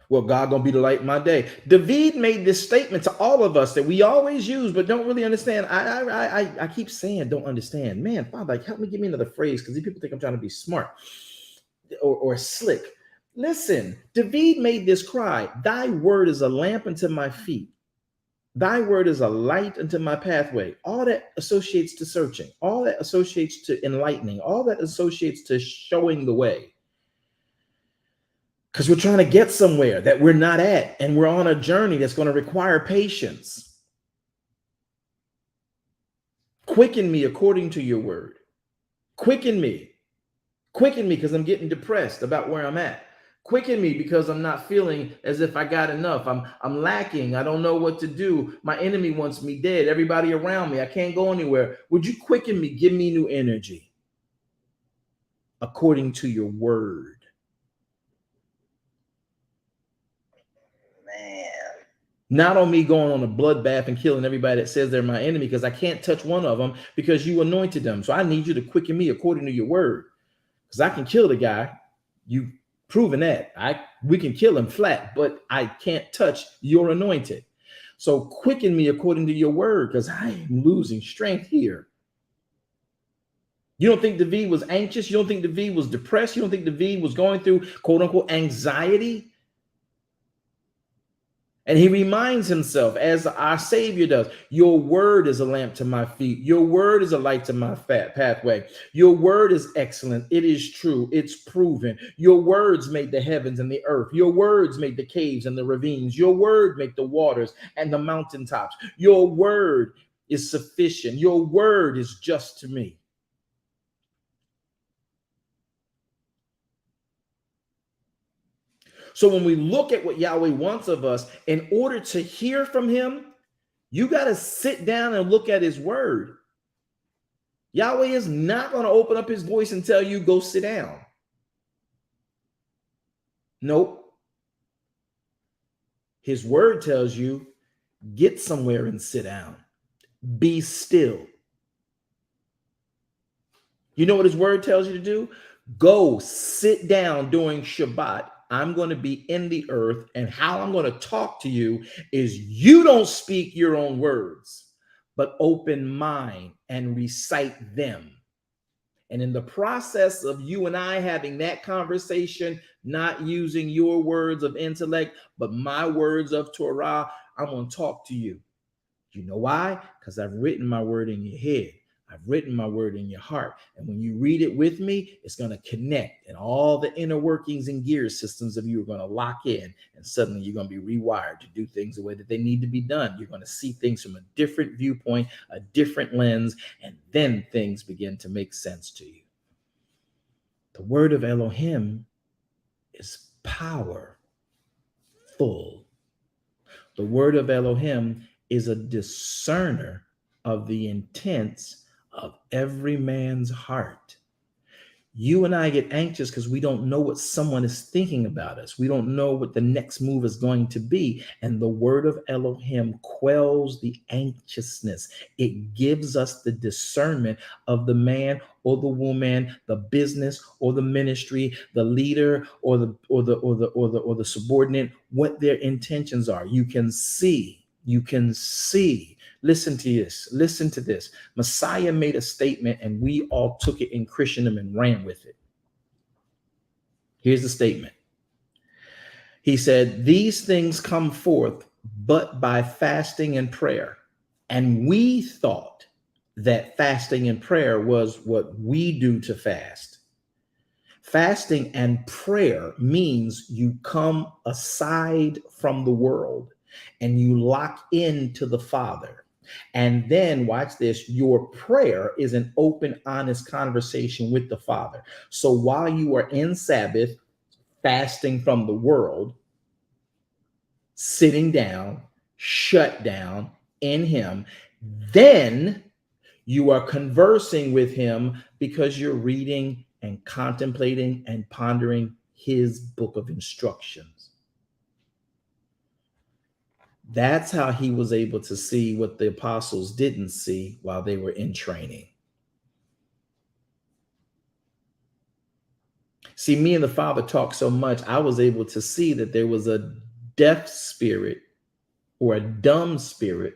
Well, God gonna be the light in my day. David made this statement to all of us that we always use, but don't really understand. I keep saying don't understand. Man, Father, like, help me, give me another phrase because these people think I'm trying to be smart or slick. Listen, David made this cry. Thy word is a lamp unto my feet. Thy word is a light unto my pathway. All that associates to searching. All that associates to enlightening. All that associates to showing the way. Because we're trying to get somewhere that we're not at, and we're on a journey that's going to require patience. Quicken me according to your word. Quicken me. Quicken me because I'm getting depressed about where I'm at. Quicken me because I'm not feeling as if I got enough. I'm lacking. I don't know what to do. My enemy wants me dead. Everybody around me, I can't go anywhere. Would you quicken me? Give me new energy according to your word. Man. Not on me going on a bloodbath and killing everybody that says they're my enemy, because I can't touch one of them because you anointed them. So I need you to quicken me according to your word, because I can kill the guy. You've proven that. We can kill him flat, but I can't touch your anointed. So quicken me according to your word, because I am losing strength here. You don't think David was anxious? You don't think David was depressed? You don't think David was going through quote unquote anxiety? And he reminds himself, as our Savior does, your word is a lamp to my feet. Your word is a light to my pathway. Your word is excellent. It is true. It's proven. Your words made the heavens and the earth. Your words made the caves and the ravines. Your word made the waters and the mountaintops. Your word is sufficient. Your word is just to me. So when we look at what Yahweh wants of us, in order to hear from him, you got to sit down and look at his word. Yahweh is not going to open up his voice and tell you, go sit down. Nope. His word tells you, get somewhere and sit down. Be still. You know what his word tells you to do? Go sit down during Shabbat. I'm going to be in the earth, and how I'm going to talk to you is you don't speak your own words, but open mine and recite them. And in the process of you and I having that conversation, not using your words of intellect, but my words of Torah, I'm going to talk to you. You know why? Because I've written my word in your head. I've written my word in your heart. And when you read it with me, it's going to connect. And all the inner workings and gear systems of you are going to lock in. And suddenly you're going to be rewired to do things the way that they need to be done. You're going to see things from a different viewpoint, a different lens, and then things begin to make sense to you. The word of Elohim is powerful. The word of Elohim is a discerner of the intents of every man's heart. You and I get anxious because we don't know what someone is thinking about us. We don't know what the next move is going to be. And the word of Elohim quells the anxiousness. It gives us the discernment of the man or the woman, the business or the ministry, the leader or the subordinate, what their intentions are. You can see. Listen to this. Listen to this. Messiah made a statement and we all took it in Christendom and ran with it. Here's the statement. He said, these things come forth but by fasting and prayer. And we thought that fasting and prayer was what we do to fast. Fasting and prayer means you come aside from the world and you lock into the Father. And then watch this, your prayer is an open, honest conversation with the Father. So while you are in Sabbath, fasting from the world, sitting down, shut down in him, then you are conversing with him because you're reading and contemplating and pondering his book of instructions. That's how he was able to see what the apostles didn't see while they were in training. See, me and the Father talked so much, I was able to see that there was a deaf spirit or a dumb spirit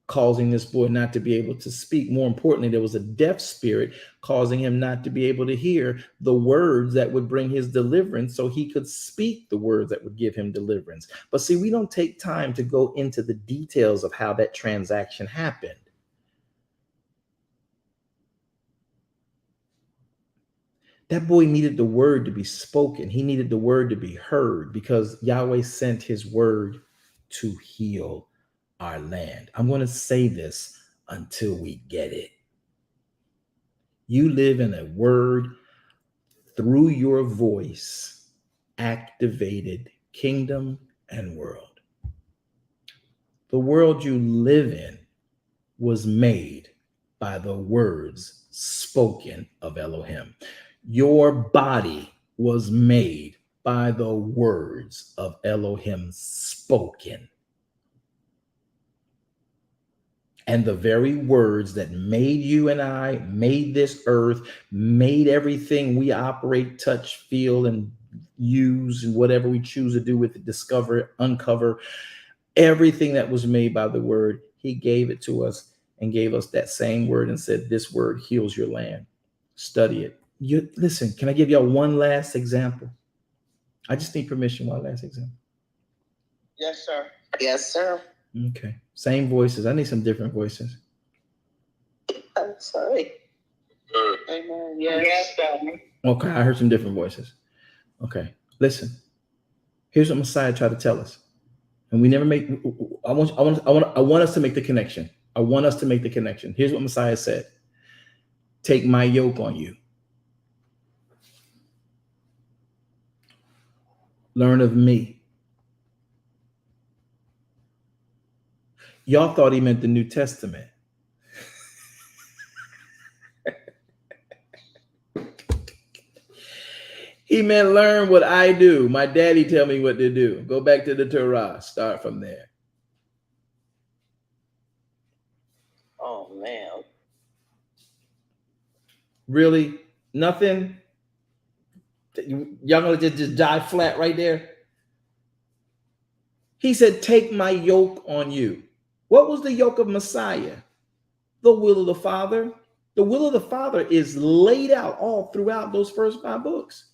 causing this boy not to be able to speak. More importantly, there was a deaf spirit causing him not to be able to hear the words that would bring his deliverance so he could speak the words that would give him deliverance. But see, we don't take time to go into the details of how that transaction happened. That boy needed the word to be spoken. He needed the word to be heard because Yahweh sent his word to heal our land. I'm going to say this until we get it. You live in a word through your voice, activated kingdom and world. The world you live in was made by the words spoken of Elohim. Your body was made by the words of Elohim spoken. And the very words that made you and I, made this earth, made everything we operate, touch, feel, and use, and whatever we choose to do with it, discover, uncover, everything that was made by the word, he gave it to us and gave us that same word and said, this word heals your land. Study it. Listen, can I give y'all one last example? I just need permission. One last example. Yes, sir. Yes, sir. Okay. Same voices. I need some different voices. I'm sorry. Amen. Yes, sir. Okay, I heard some different voices. Okay, listen. Here's what Messiah tried to tell us, and we never make. I want us to make the connection. I want us to make the connection. Here's what Messiah said: take my yoke on you. Learn of me. Y'all thought he meant the New Testament. He meant learn what I do. My daddy tell me what to do. Go back to the Torah. Start from there. Oh, man. Really? Nothing? Y'all gonna just die flat right there? He said, take my yoke on you. What was the yoke of Messiah? The will of the Father. The will of the Father is laid out all throughout those first 5 books.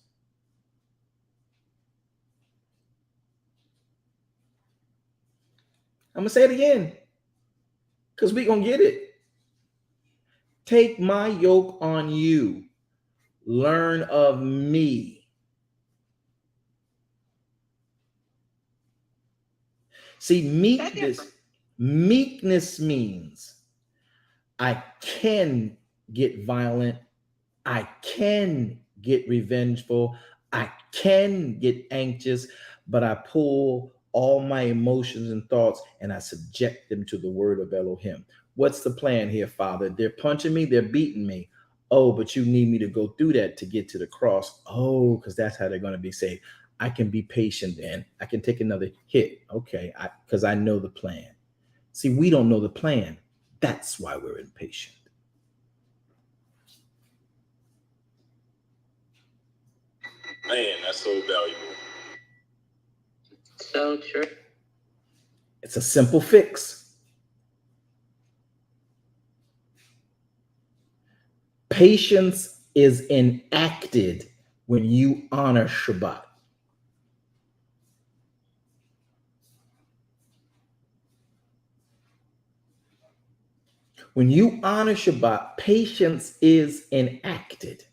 I'm going to say it again because we're going to get it. Take my yoke on you. Learn of me. See, meekness means I can get violent. I can get revengeful. I can get anxious, but I pull all my emotions and thoughts and I subject them to the word of Elohim. What's the plan here, Father? They're punching me. They're beating me. Oh, but you need me to go through that to get to the cross. Oh, because that's how they're going to be saved. I can be patient then. I can take another hit. Okay, because I know the plan. See, we don't know the plan. That's why we're impatient. Man, that's so valuable. So true. It's a simple fix. Patience is enacted when you honor Shabbat. When you honor Shabbat, patience is enacted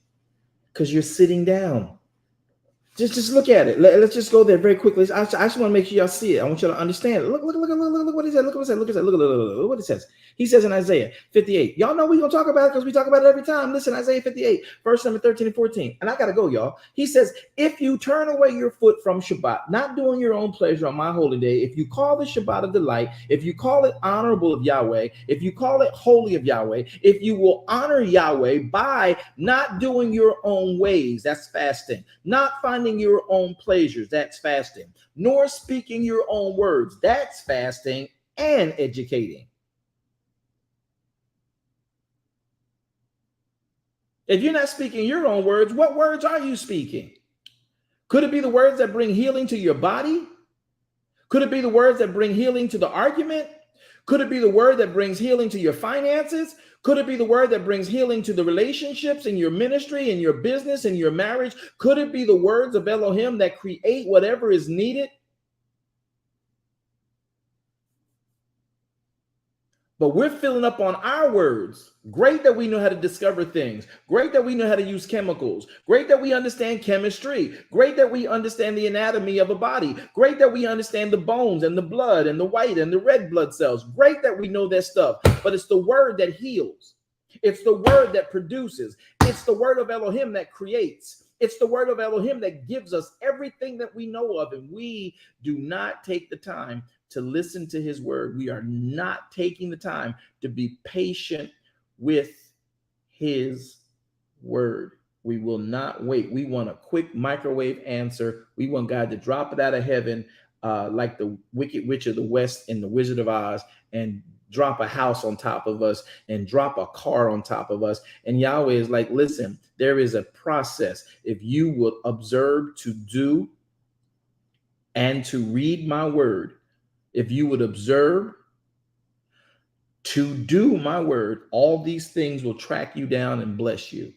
because you're sitting down. Just look at it. Let's just go there very quickly. I just want to make sure y'all see it. I want you to understand it. Look what he said. Look what it says. Look what it says. He says in Isaiah 58. Y'all know we're going to talk about it because we talk about it every time. Listen, Isaiah 58, verse number 13 and 14. And I got to go, y'all. He says, if you turn away your foot from Shabbat, not doing your own pleasure on my holy day, if you call the Shabbat a delight, if you call it honorable of Yahweh, if you call it holy of Yahweh, if you will honor Yahweh by not doing your own ways, that's fasting, not finding your own pleasures, that's fasting, nor speaking your own words, that's fasting and educating. If you're not speaking your own words, what words are you speaking? Could it be the words that bring healing to your body? Could it be the words that bring healing to the argument? Could it be the word that brings healing to your finances? Could it be the word that brings healing to the relationships in your ministry, in your business, in your marriage? Could it be the words of Elohim that create whatever is needed? But we're filling up on our words. Great that we know how to discover things. Great that we know how to use chemicals. Great that we understand chemistry. Great that we understand the anatomy of a body. Great that we understand the bones and the blood and the white and the red blood cells. Great that we know that stuff. But it's the word that heals. It's the word that produces. It's the word of Elohim that creates. It's the word of Elohim that gives us everything that we know of. And we do not take the time to listen to his word. We are not taking the time to be patient with his word. We will not wait. We want a quick microwave answer. We want God to drop it out of heaven like the Wicked Witch of the West in the Wizard of Oz and drop a house on top of us and drop a car on top of us. And Yahweh is like, listen, there is a process. If you will observe to do and to read my word, if you would observe to do my word, all these things will track you down and bless you.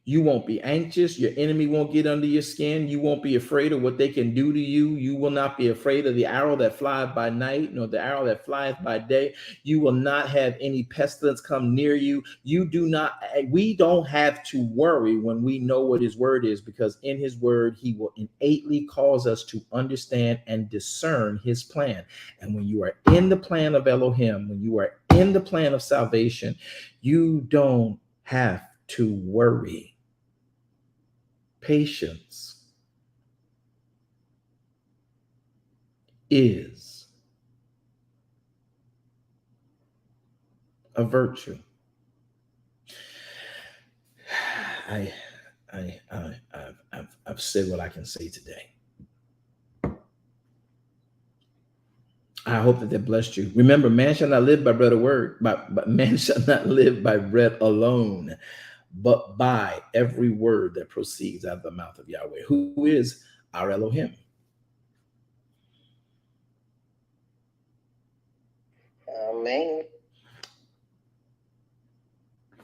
You won't be anxious. Your enemy won't get under your skin. You won't be afraid of what they can do to you. You will not be afraid of the arrow that flies by night, nor the arrow that flies by day. You will not have any pestilence come near you. We don't have to worry when we know what his word is, because in his word, he will innately cause us to understand and discern his plan. And when you are in the plan of Elohim, when you are in the plan of salvation, you don't have to worry. Patience is a virtue. I've said what I can say today. I hope that blessed you. Remember, man shall not live by bread or word, but man shall not live by bread alone, but by every word that proceeds out of the mouth of Yahweh, who is our Elohim. Amen.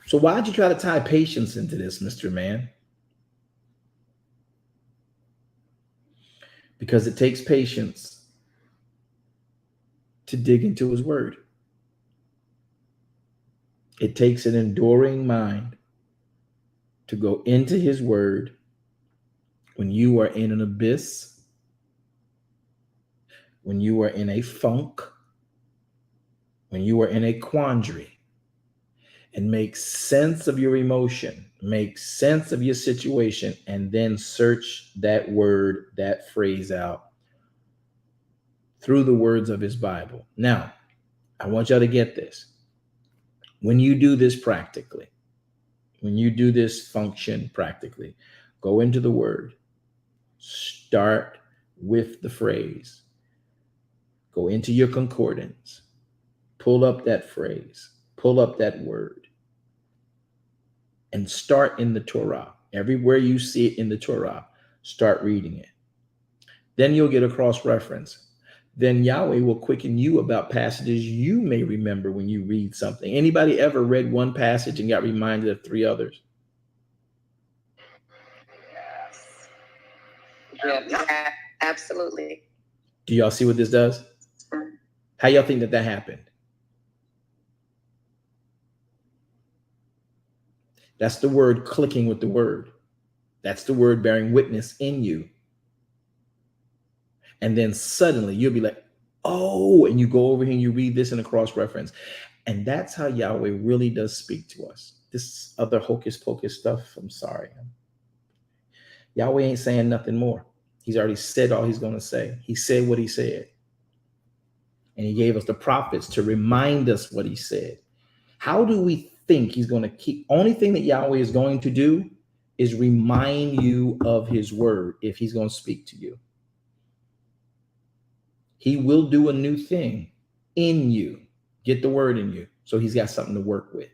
So why'd you try to tie patience into this, Mr. Man? Because it takes patience to dig into his word. It takes an enduring mind to go into his word when you are in an abyss, when you are in a funk, when you are in a quandary, and make sense of your emotion, make sense of your situation, and then search that word, that phrase out through the words of his Bible. Now, I want y'all to get this. When you do this practically, when you do this function practically, go into the word, start with the phrase, go into your concordance, pull up that phrase, pull up that word, and start in the Torah. Everywhere you see it in the Torah, start reading it. Then you'll get a cross reference. Then Yahweh will quicken you about passages you may remember when you read something. Anybody ever read one passage and got reminded of three others? Yes. Yeah, absolutely. Do y'all see what this does? How y'all think that happened? That's the word clicking with the word. That's the word bearing witness in you. And then suddenly you'll be like, oh, and you go over here and you read this in a cross reference. And that's how Yahweh really does speak to us. This other hocus pocus stuff, I'm sorry. Yahweh ain't saying nothing more. He's already said all he's going to say. He said what he said. And he gave us the prophets to remind us what he said. How do we think he's going to keep? Only thing that Yahweh is going to do is remind you of his word if he's going to speak to you. He will do a new thing in you. Get the word in you. So he's got something to work with.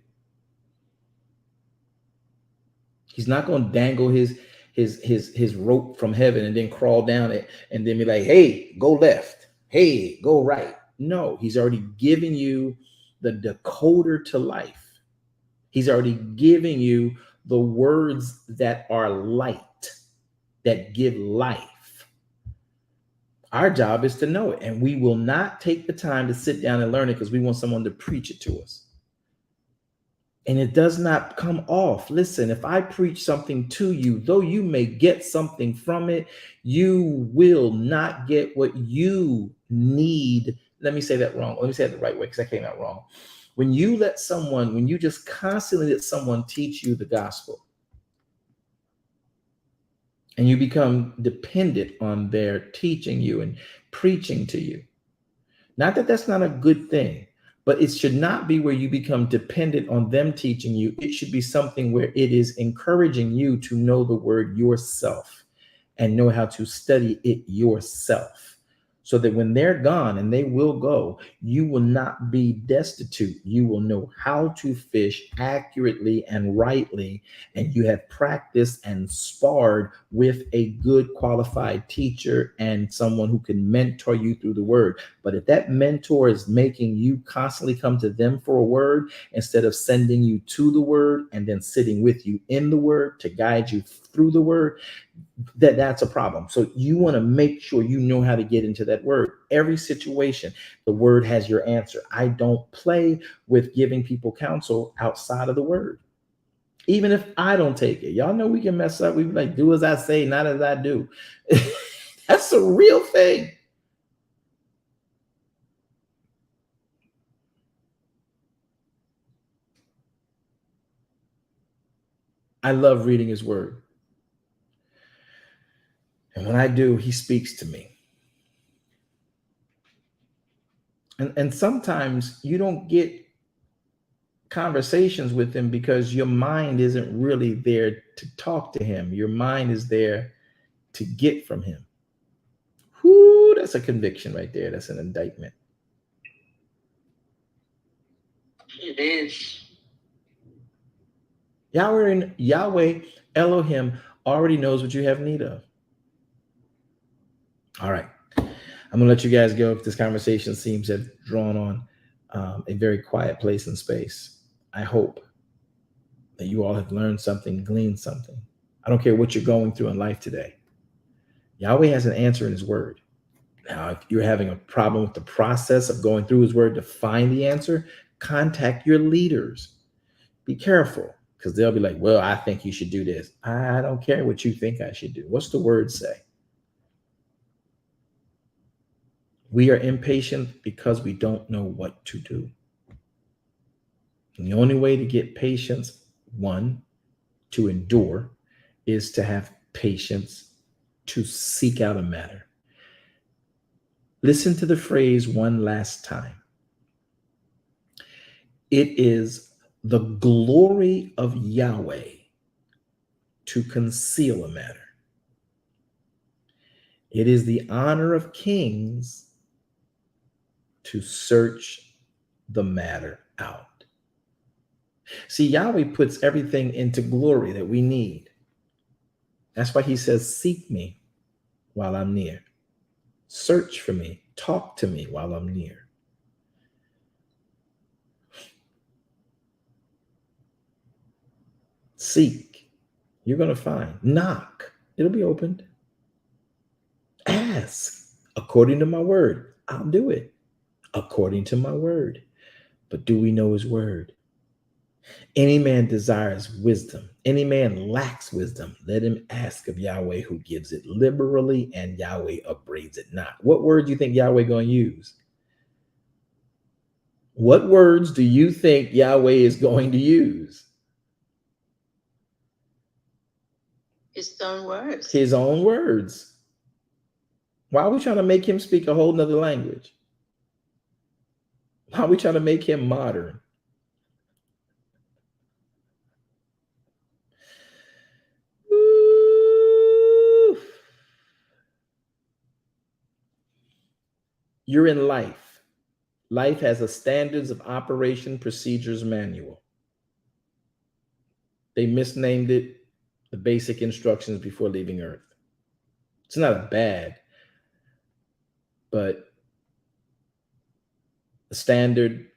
He's not going to dangle his rope from heaven and then crawl down it and then be like, hey, go left. Hey, go right. No, he's already given you the decoder to life. He's already giving you the words that are light, that give life. Our job is to know it, and we will not take the time to sit down and learn it because we want someone to preach it to us. And it does not come off. Listen, if I preach something to you, though you may get something from it, you will not get what you need. Let me say that wrong. Let me say it the right way because I came out wrong. When you just constantly let someone teach you the gospel and you become dependent on their teaching you and preaching to you, not that that's not a good thing, but it should not be where you become dependent on them teaching you. It should be something where it is encouraging you to know the word yourself and know how to study it yourself. So that when they're gone, and they will go, you will not be destitute. You will know how to fish accurately and rightly, and you have practiced and sparred with a good qualified teacher and someone who can mentor you through the word. But if that mentor is making you constantly come to them for a word instead of sending you to the word and then sitting with you in the word to guide you through the word, that's a problem. So you want to make sure you know how to get into that word. Every situation, the word has your answer. I don't play with giving people counsel outside of the word. Even if I don't take it, y'all know we can mess up. We be like, do as I say, not as I do. That's a real thing. I love reading his word. And when I do, he speaks to me. And sometimes you don't get conversations with him because your mind isn't really there to talk to him. Your mind is there to get from him. Whoo, that's a conviction right there. That's an indictment. It is. Yahweh Elohim already knows what you have need of. All right. I'm going to let you guys go. This conversation seems to have drawn on a very quiet place and space. I hope that you all have learned something, gleaned something. I don't care what you're going through in life today. Yahweh has an answer in his word. Now, if you're having a problem with the process of going through his word to find the answer, contact your leaders. Be careful, because they'll be like, well, I think you should do this. I don't care what you think I should do. What's the word say? We are impatient because we don't know what to do. And the only way to get patience, one, to endure, is to have patience to seek out a matter. Listen to the phrase one last time. It is the glory of Yahweh to conceal a matter. It is the honor of kings to search the matter out. See, Yahweh puts everything into glory that we need. That's why he says, seek me while I'm near. Search for me. Talk to me while I'm near. Seek. You're going to find. Knock. It'll be opened. Ask. According to my word, I'll do it. According to my word. But do we know his word? Any man desires wisdom. Any man lacks wisdom. Let him ask of Yahweh, who gives it liberally, and Yahweh upbraids it not. What word do you think Yahweh going to use? What words do you think Yahweh is going to use? His own words. His own words. Why are we trying to make him speak a whole nother language? Why are we trying to make him modern? Ooh. You're in life. Life has a standards of operation procedures manual. They misnamed it the basic instructions before leaving Earth. It's not a bad, but the standard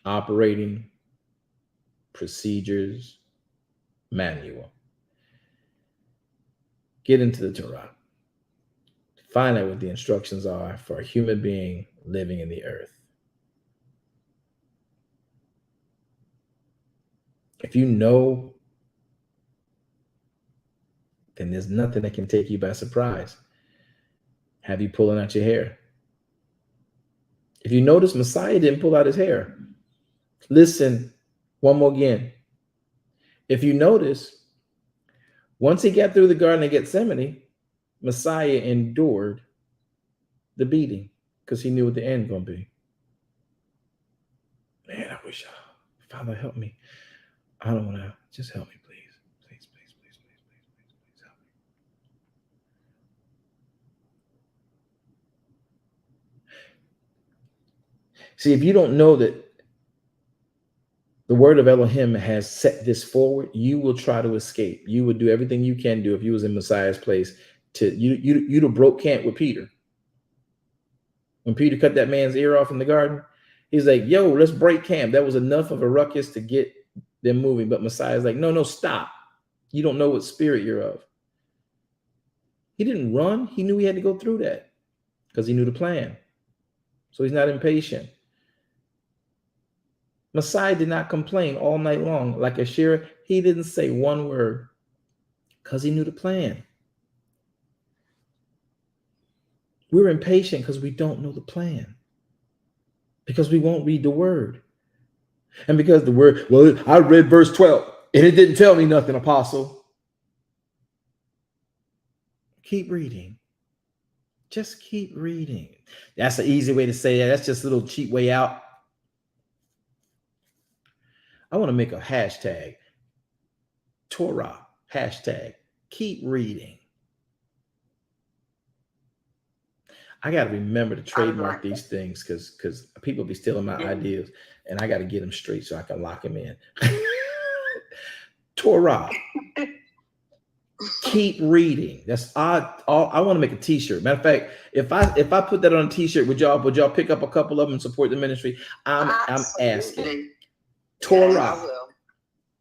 operating procedures manual. Get into the Torah. Find out what the instructions are for a human being living in the earth. If you know, then there's nothing that can take you by surprise. Have you pulling out your hair? If you notice, Messiah didn't pull out his hair. Listen, one more again. If you notice, once he got through the Garden of Gethsemane, Messiah endured the beating because he knew what the end going to be. Man, I wish, Father, help me. I don't want to, just help me, please. Please, please, please, please, please, please, please help me. See, if you don't know that the word of Elohim has set this forward, you will try to escape. You would do everything you can do if you was in Messiah's place. You'd have broke camp with Peter. When Peter cut that man's ear off in the garden, he's like, yo, let's break camp. That was enough of a ruckus to get them moving. But Messiah's like, no, stop. You don't know what spirit you're of. He didn't run. He knew he had to go through that because he knew the plan. So he's not impatient. Messiah did not complain all night long. Like Asherah, he didn't say one word because he knew the plan. We're impatient because we don't know the plan. Because we won't read the word. And because the word, well, I read verse 12 and it didn't tell me nothing, Apostle. Keep reading. Just keep reading. That's an easy way to say that. That's just a little cheap way out. I want to make a hashtag, Torah, hashtag, keep reading. I got to remember to trademark these things because people be stealing my ideas, and I got to get them straight so I can lock them in. Torah. Keep reading. That's odd. I want to make a t-shirt. Matter of fact, if I put that on a t-shirt, would y'all pick up a couple of them and support the ministry? I'm asking. Torah. Yes,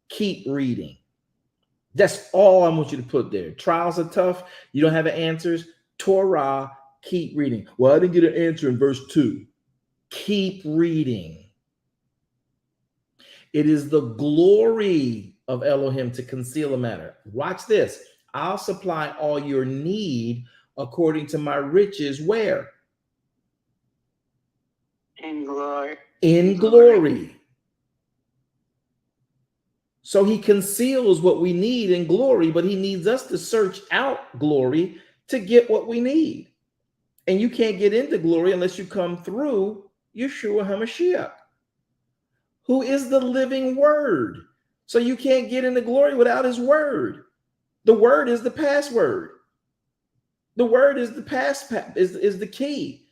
keep reading. That's all I want you to put there. Trials are tough. You don't have the answers. Torah, keep reading. Well, I didn't get an answer in verse 2. Keep reading. It is the glory of Elohim to conceal a matter. Watch this. I'll supply all your need according to my riches. Where? In glory. In glory. So he conceals what we need in glory, but he needs us to search out glory to get what we need. And you can't get into glory unless you come through Yeshua HaMashiach, who is the living word. So you can't get into glory without his word. The word is the password. The word is the is the key.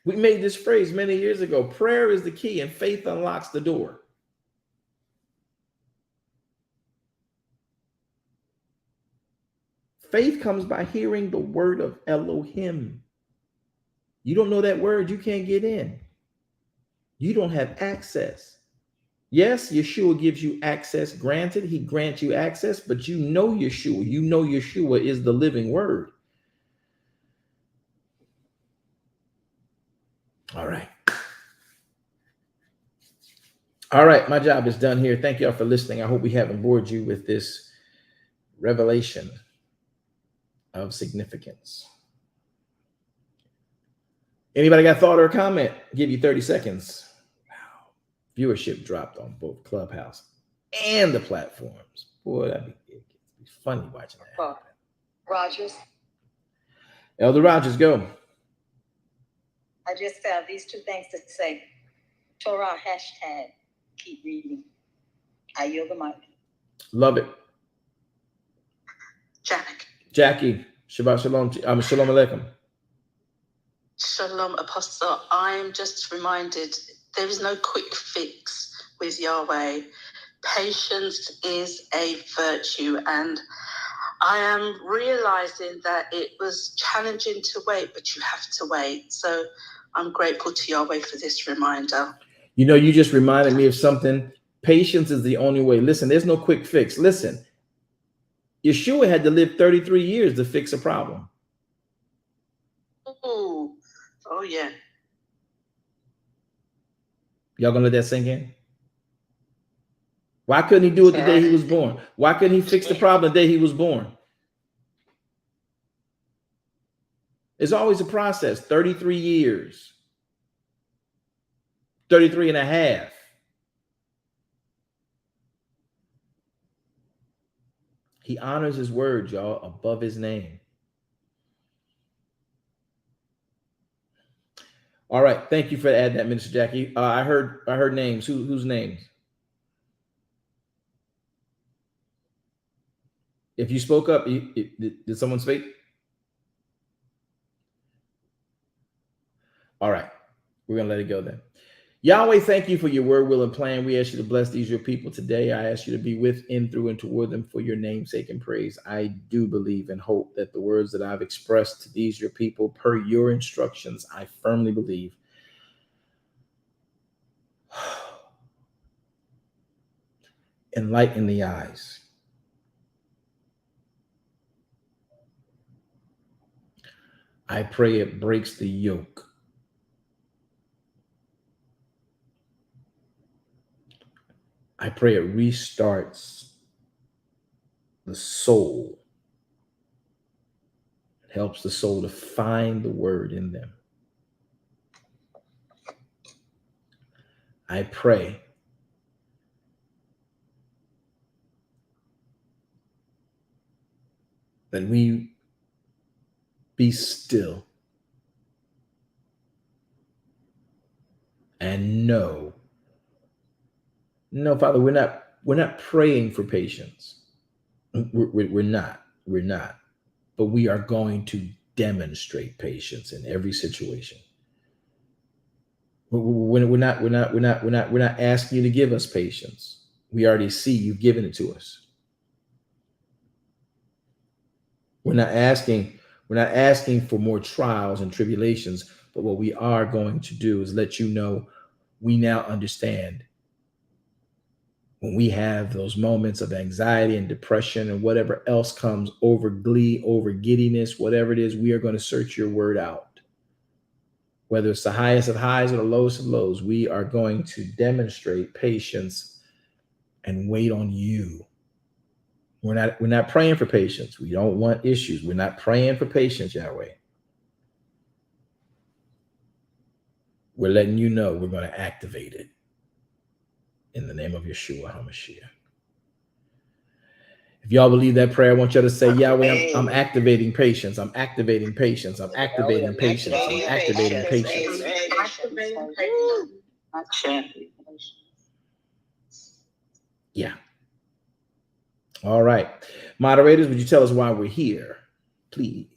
We made this phrase many years ago. Prayer is the key and faith unlocks the door. Faith comes by hearing the word of Elohim. You don't know that word, you can't get in. You don't have access. Yes, Yeshua gives you access. Granted, he grants you access, but you know Yeshua. You know Yeshua is the living word. All right. All right, my job is done here. Thank y'all for listening. I hope we haven't bored you with this revelation of significance. Anybody got a thought or a comment? Give you 30 seconds. Wow. Viewership dropped on both Clubhouse and the platforms. Boy, it'd be funny watching that. Rogers. Elder Rogers, go. I just found these two things to say. Torah hashtag, keep reading. I yield the mic. Love it. Jackie, Shabbat Shalom. Shalom Aleichem. Shalom, Apostle. I am just reminded there is no quick fix with Yahweh. Patience is a virtue, and I am realizing that it was challenging to wait, but you have to wait. So I'm grateful to Yahweh for this reminder. You know, you just reminded me of something. Patience is the only way. Listen, there's no quick fix. Listen, Yeshua had to live 33 years to fix a problem. Ooh. Oh, yeah. Y'all gonna let that sink in? Why couldn't he do it the day he was born? Why couldn't he fix the problem the day he was born? It's always a process. 33 years. 33 and a half. He honors his word, y'all, above his name. All right. Thank you for adding that, Minister Jackie. I heard names. Whose names? If you spoke up, did someone speak? All right. We're going to let it go then. Yahweh, thank you for your word, will, and plan. We ask you to bless these, your people, today. I ask you to be with, in, through, and toward them for your name's sake and praise. I do believe and hope that the words that I've expressed to these, your people, per your instructions, I firmly believe, enlighten the eyes. I pray it breaks the yoke. I pray it restarts the soul. It helps the soul to find the word in them. I pray that we be still and know. No, Father, we're not praying for patience. We're not. But we are going to demonstrate patience in every situation. We're not asking you to give us patience. We already see you've given it to us. We're not asking for more trials and tribulations, but what we are going to do is let you know we now understand when we have those moments of anxiety and depression and whatever else comes, over glee, over giddiness, whatever it is, we are going to search your word out. Whether it's the highest of highs or the lowest of lows, we are going to demonstrate patience and wait on you. We're not praying for patience. We don't want issues. We're not praying for patience, Yahweh. We're letting you know we're going to activate it in the name of Yeshua HaMashiach. If y'all believe that prayer, I want y'all to say, Yahweh, I'm activating patience. I'm activating patience. I'm activating patience. I'm activating patience. Yeah. All right. Moderators, would you tell us why we're here, please?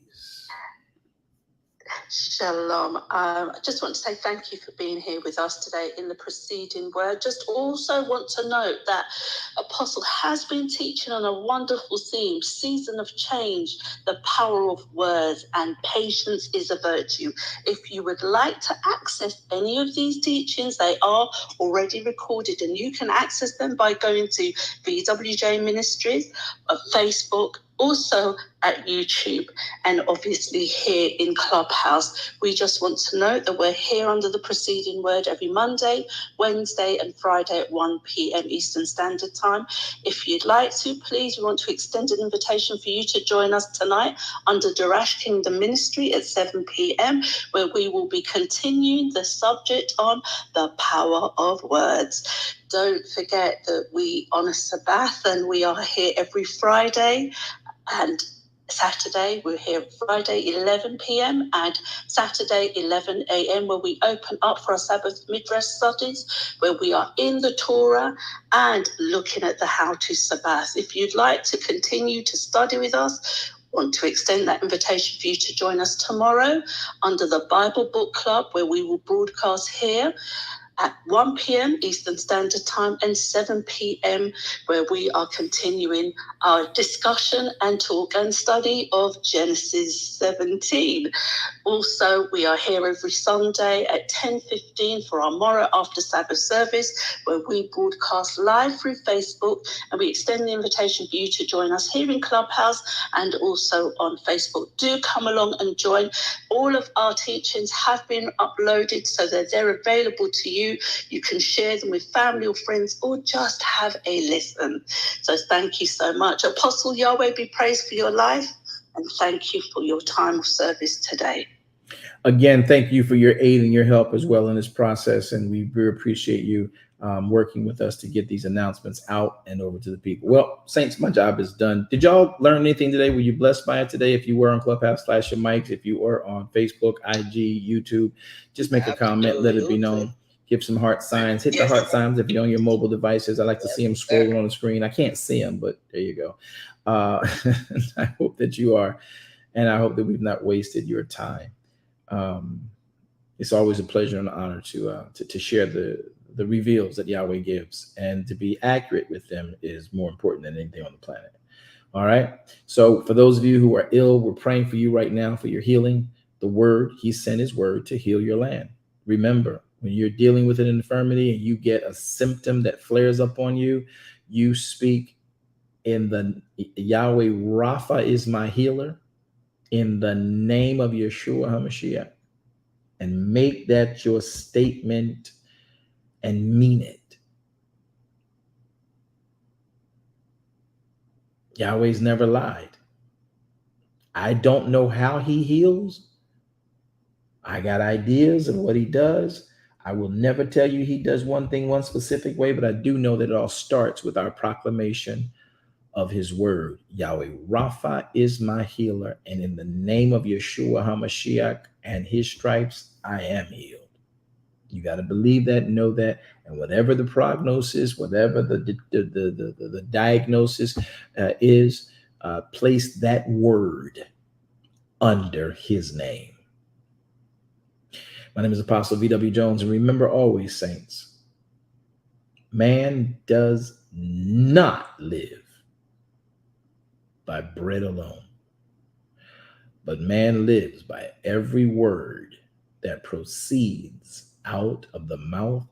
Shalom. I just want to say thank you for being here with us today in the preceding word. Just also want to note that Apostle has been teaching on a wonderful theme, season of change, the power of words, and patience is a virtue. If you would like to access any of these teachings, they are already recorded and you can access them by going to BWJ Ministries, Facebook, also at YouTube, and obviously here in Clubhouse. We just want to note that we're here under the preceding word every Monday, Wednesday and Friday at 1 p.m. Eastern Standard Time. If you'd like to, please, we want to extend an invitation for you to join us tonight under Darash Kingdom Ministry at 7 p.m, where we will be continuing the subject on the power of words. Don't forget that we honor Sabbath and we are here every Friday and Saturday. We're here Friday 11 p.m. and Saturday 11 a.m. where we open up for our Sabbath Midrash studies, where we are in the Torah and looking at the How to Sabbath. If you'd like to continue to study with us, want to extend that invitation for you to join us tomorrow under the Bible Book Club, where we will broadcast here at 1 p.m. Eastern Standard Time and 7 p.m. where we are continuing our discussion and talk and study of Genesis 17. Also, we are here every Sunday at 10:15 for our Morrow After Sabbath service, where we broadcast live through Facebook, and we extend the invitation for you to join us here in Clubhouse and also on Facebook. Do come along and join. All of our teachings have been uploaded so that they're available to you. You can share them with family or friends or just have a listen. So thank you so much. Apostle Yahweh be praised for your life, and thank you for your time of service today. Again, thank you for your aid and your help as well in this process, and we very appreciate you working with us to get these announcements out and over to the people. Well, Saints, my job is done. Did y'all learn anything today? Were you blessed by it today? If you were on Clubhouse, flash your mics. If you were on Facebook, IG, YouTube, just make a comment, let it be known. Give some heart signs. Hit the heart signs if you're on your mobile devices. I like to see them scrolling on the screen. I can't see them, but there you go. I hope that you are, and I hope that we've not wasted your time. It's always a pleasure and an honor to share the reveals that Yahweh gives, and to be accurate with them is more important than anything on the planet. All right. So for those of you who are ill, we're praying for you right now for your healing. The word, he sent his word to heal your land. Remember, when you're dealing with an infirmity and you get a symptom that flares up on you, you speak in the Yahweh Rapha is my healer, in the name of Yeshua HaMashiach, and make that your statement and mean it. Yahweh's never lied. I don't know how he heals. I got ideas of what he does. I will never tell you he does one thing one specific way, but I do know that it all starts with our proclamation of his word. Yahweh Rapha is my healer, and in the name of Yeshua HaMashiach and his stripes, I am healed. You got to believe that, know that, and whatever the prognosis, whatever the diagnosis is, place that word under his name. My name is Apostle V.W. Jones, and remember always, saints, man does not live by bread alone, but man lives by every word that proceeds out of the mouth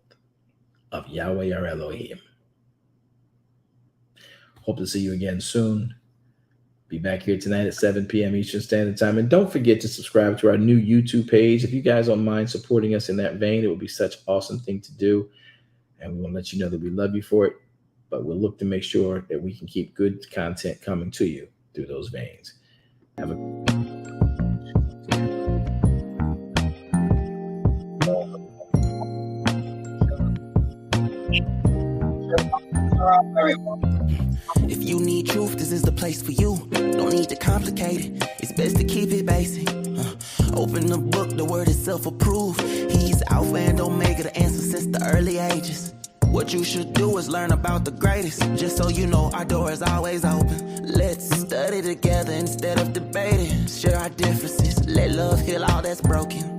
of Yahweh our Elohim. Hope to see you again soon. Be back here tonight at 7 p.m. Eastern Standard Time. And don't forget to subscribe to our new YouTube page. If you guys don't mind supporting us in that vein, it would be such an awesome thing to do. And we want to let you know that we love you for it. But we'll look to make sure that we can keep good content coming to you through those veins. Have a If you need truth, this is the place for you. Don't need to complicate it. It's best to keep it basic. Open the book, the word itself approved. He's Alpha and Omega, the answer since the early ages. What you should do is learn about the greatest. Just so you know, our door is always open. Let's study together instead of debating. Share our differences. Let love heal all that's broken.